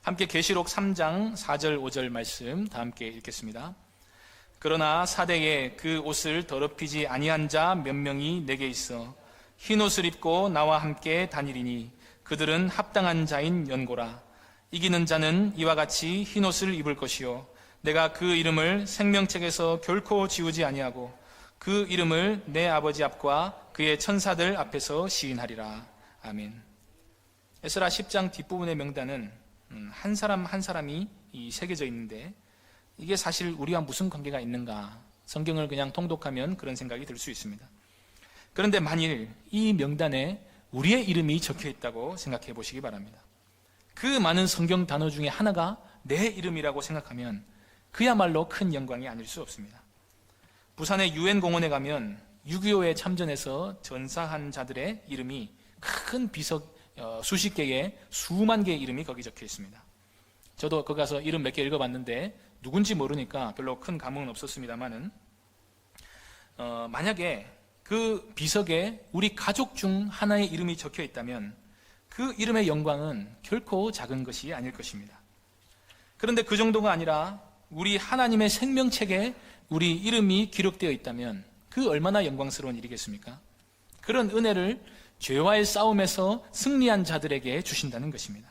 함께 계시록 3장 4절 5절 말씀 다 함께 읽겠습니다. 그러나 사대에 그 옷을 더럽히지 아니한 자 몇 명이 내게 있어 흰 옷을 입고 나와 함께 다니리니 그들은 합당한 자인 연고라. 이기는 자는 이와 같이 흰 옷을 입을 것이요 내가 그 이름을 생명책에서 결코 지우지 아니하고 그 이름을 내 아버지 앞과 그의 천사들 앞에서 시인하리라. 아멘. 에스라 10장 뒷부분의 명단은 한 사람 한 사람이 새겨져 있는데 이게 사실 우리와 무슨 관계가 있는가? 성경을 그냥 통독하면 그런 생각이 들 수 있습니다. 그런데 만일 이 명단에 우리의 이름이 적혀 있다고 생각해 보시기 바랍니다. 그 많은 성경 단어 중에 하나가 내 이름이라고 생각하면 그야말로 큰 영광이 아닐 수 없습니다. 부산의 유엔공원에 가면 6.25에 참전해서 전사한 자들의 이름이 큰 비석 수십 개의 수만 개의 이름이 거기 적혀 있습니다. 저도 거기 가서 이름 몇 개 읽어봤는데 누군지 모르니까 별로 큰 감흥은 없었습니다만은 만약에 그 비석에 우리 가족 중 하나의 이름이 적혀 있다면 그 이름의 영광은 결코 작은 것이 아닐 것입니다. 그런데 그 정도가 아니라 우리 하나님의 생명책에 우리 이름이 기록되어 있다면 그 얼마나 영광스러운 일이겠습니까? 그런 은혜를 죄와의 싸움에서 승리한 자들에게 주신다는 것입니다.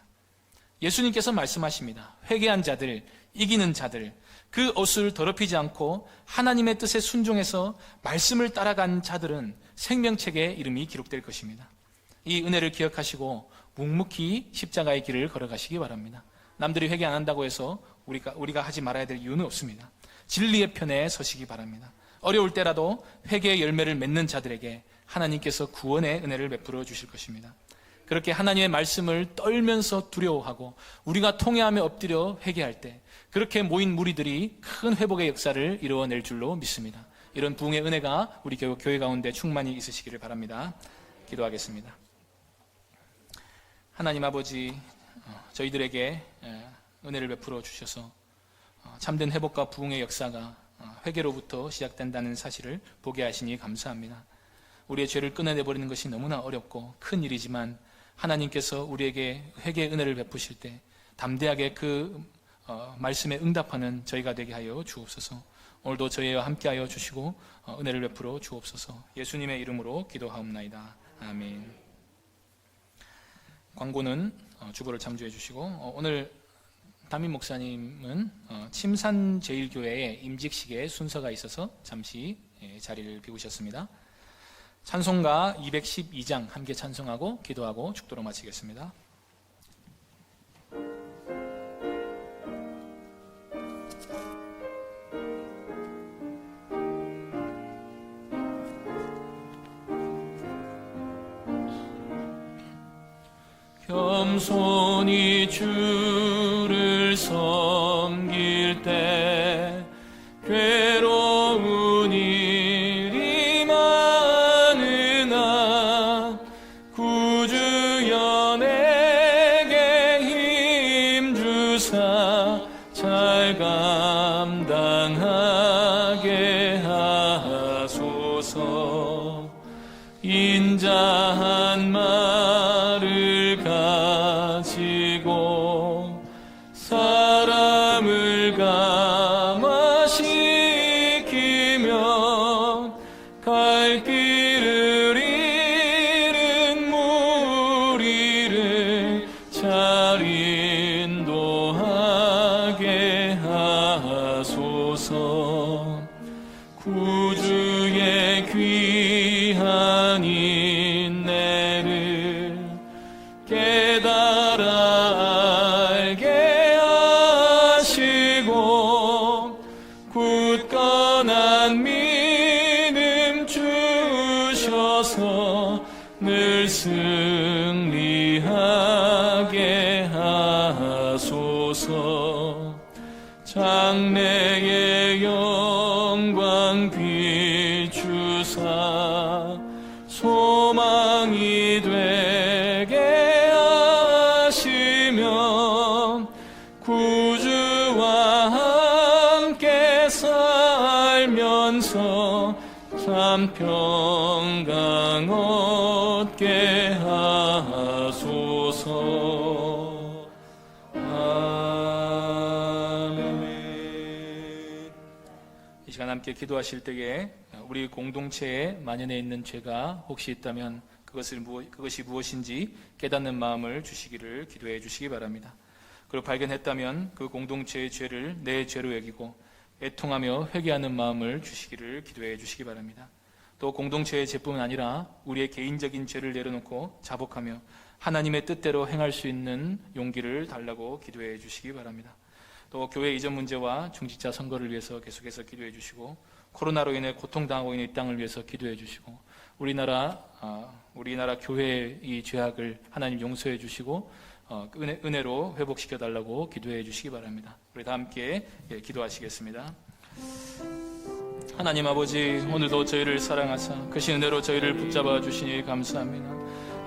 예수님께서 말씀하십니다. 회개한 자들, 이기는 자들, 그 옷을 더럽히지 않고 하나님의 뜻에 순종해서 말씀을 따라간 자들은 생명책에 이름이 기록될 것입니다. 이 은혜를 기억하시고 묵묵히 십자가의 길을 걸어가시기 바랍니다. 남들이 회개 안 한다고 해서 우리가 하지 말아야 될 이유는 없습니다. 진리의 편에 서시기 바랍니다. 어려울 때라도 회개의 열매를 맺는 자들에게 하나님께서 구원의 은혜를 베풀어 주실 것입니다. 그렇게 하나님의 말씀을 떨면서 두려워하고 우리가 통회하며 엎드려 회개할 때 그렇게 모인 무리들이 큰 회복의 역사를 이루어낼 줄로 믿습니다. 이런 부흥의 은혜가 우리 교회 가운데 충만히 있으시기를 바랍니다. 기도하겠습니다. 하나님 아버지, 저희들에게 은혜를 베풀어 주셔서 참된 회복과 부흥의 역사가 회개로부터 시작된다는 사실을 보게 하시니 감사합니다. 우리의 죄를 끊어내버리는 것이 너무나 어렵고 큰 일이지만 하나님께서 우리에게 회개의 은혜를 베푸실 때 담대하게 그 말씀에 응답하는 저희가 되게 하여 주옵소서. 오늘도 저희와 함께하여 주시고 은혜를 베풀어 주옵소서. 예수님의 이름으로 기도하옵나이다. 아멘. 광고는 주보를 참조해 주시고 오늘 담임 목사님은 침산제일교회의 임직식에 순서가 있어서 잠시 자리를 비우셨습니다. 찬송가 212장 함께 찬송하고 기도하고 축도로 마치겠습니다. 겸손히 주를 섬길 때 괴로운 일이 많으나 구주여 내게 힘주사 잘 감당하게 하소서. 인자한 말을 가지고 사람을 감화시키며 갈 길을 잃은 무리를 잘 인도하게 하소서. 구주의 귀한 인내를 깨달아 알게 하시고 굳건한 믿음 주셔서 늘 승리하게 하소서. 장래의 영광 비추사 소망이 되게 하시며 구주와 함께 살면서 참 평강 얻게 하소서. 아멘. 이 시간 함께 기도하실 때에 우리 공동체에 만연해 있는 죄가 혹시 있다면 그것이 무엇인지 깨닫는 마음을 주시기를 기도해 주시기 바랍니다. 그리고 발견했다면 그 공동체의 죄를 내 죄로 여기고 애통하며 회개하는 마음을 주시기를 기도해 주시기 바랍니다. 또 공동체의 죄뿐만 아니라 우리의 개인적인 죄를 내려놓고 자복하며 하나님의 뜻대로 행할 수 있는 용기를 달라고 기도해 주시기 바랍니다. 또 교회 이전 문제와 중직자 선거를 위해서 계속해서 기도해 주시고, 코로나로 인해 고통당하고 있는 이 땅을 위해서 기도해 주시고, 우리나라 교회의 이 죄악을 하나님 용서해 주시고 은혜로 회복시켜 달라고 기도해 주시기 바랍니다. 우리 다 함께 기도하시겠습니다. 하나님 아버지, 오늘도 저희를 사랑하사 크신 은혜로 저희를 붙잡아 주시니 감사합니다.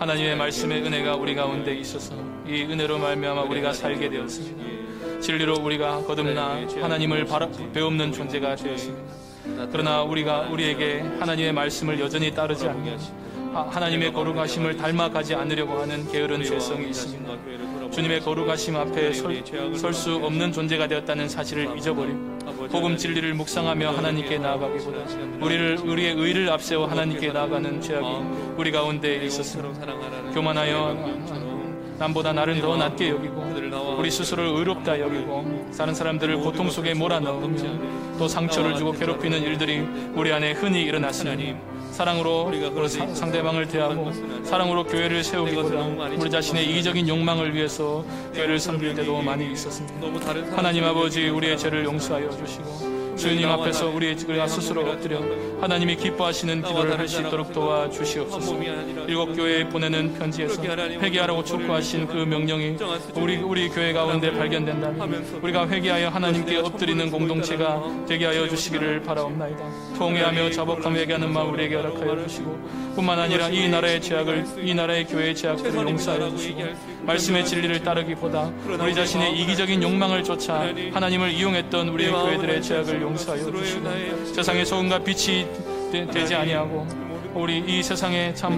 하나님의 말씀의 은혜가 우리 가운데 있어서 이 은혜로 말미암아 우리가 살게 되었습니다. 진리로 우리가 거듭나 하나님을 배웁는 존재가 되었습니다. 그러나 우리에게 하나님의 말씀을 여전히 따르지 않는, 하나님의 거룩하심을 닮아가지 않으려고 하는 게으른 죄성이 있습니다. 주님의 거룩하심 앞에 설 수 없는 존재가 되었다는 사실을 잊어버리고 복음 진리를 묵상하며 하나님께 나아가기보다 우리의 의를 앞세워 하나님께 나아가는 죄악이 우리 가운데 있었습니다. 교만하여 남보다 나를 더 낮게 여기고 우리 스스로를 의롭다 여기고 다른 사람들을 고통 속에 몰아넣으며 또 상처를 주고 괴롭히는 일들이 우리 안에 흔히 일어났으니 사랑으로 상대방을 대하고 사랑으로 교회를 세우기보다 우리 자신의 이기적인 욕망을 위해서 교회를 섬길 때도 많이 있었습니다. 하나님 아버지, 우리의 죄를 용서하여 주시고 주님 앞에서 우리가 스스로 엎드려 하나님이 기뻐하시는 기도를 할 수 있도록 도와주시옵소서. 일곱 교회에 보내는 편지에서 회개하라고 촉구하신 그 명령이 우리 교회 가운데 발견된다면 우리가 회개하여 하나님께 엎드리는 공동체가 되게 하여 주시기를 바라옵나이다. 통회하며 자복하며 회개하는 마음 우리에게 허락하여 주시고 뿐만 아니라 이 나라의 교회의 죄악들을 용서하여 주시고 말씀의 진리를 따르기보다 우리 자신의 이기적인 욕망을 쫓아 하나님을 이용했던 우리의 교회들의 죄악을 용서하여 주시고 세상의 소금과 빛이 되지 아니하고 우리 이 세상에 참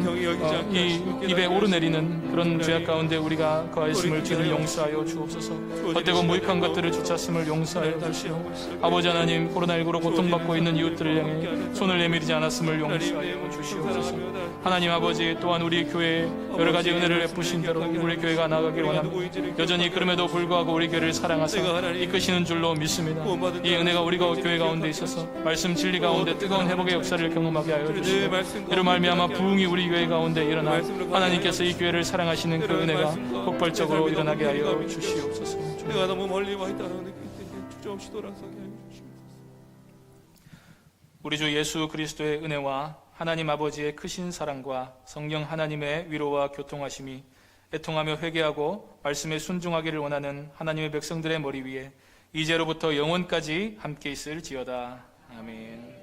이 입에 오르내리는 그런 죄악 가운데 우리가 거하였음을 주를 용서하여 주옵소서. 헛되고 무익한 것들을 쫓았음을 용서하여 주시오. 아버지 하나님, 코로나19로 고통받고 있는 이웃들을 향해 손을 내밀지 않았음을 용서하여 주시옵소서. 하나님 아버지, 또한 우리 교회에 여러 가지 은혜를 베푸신 대로 우리 교회가 나아가길 원합니다. 여전히 그럼에도 불구하고 우리 교회를 사랑하사 이끄시는 줄로 믿습니다. 이 은혜가 우리 교회 가운데 있어서 말씀 진리 가운데 뜨거운 회복의 역사를 경험하게 하여 주시고 이로 말미암아 부흥이 우리 교회 가운데 일어나 하나님께서 이 교회를 사랑하시는 그 은혜가 폭발적으로 일어나게 하여 주시옵소서. 내가 너무 멀리 와 있다는 느낄 때 주저없이 돌아서게 하여 주시옵소서. 우리 주 예수 그리스도의 은혜와 하나님 아버지의 크신 사랑과 성령 하나님의 위로와 교통하심이 애통하며 회개하고 말씀에 순종하기를 원하는 하나님의 백성들의 머리 위에 이제로부터 영원까지 함께 있을지어다. 아멘.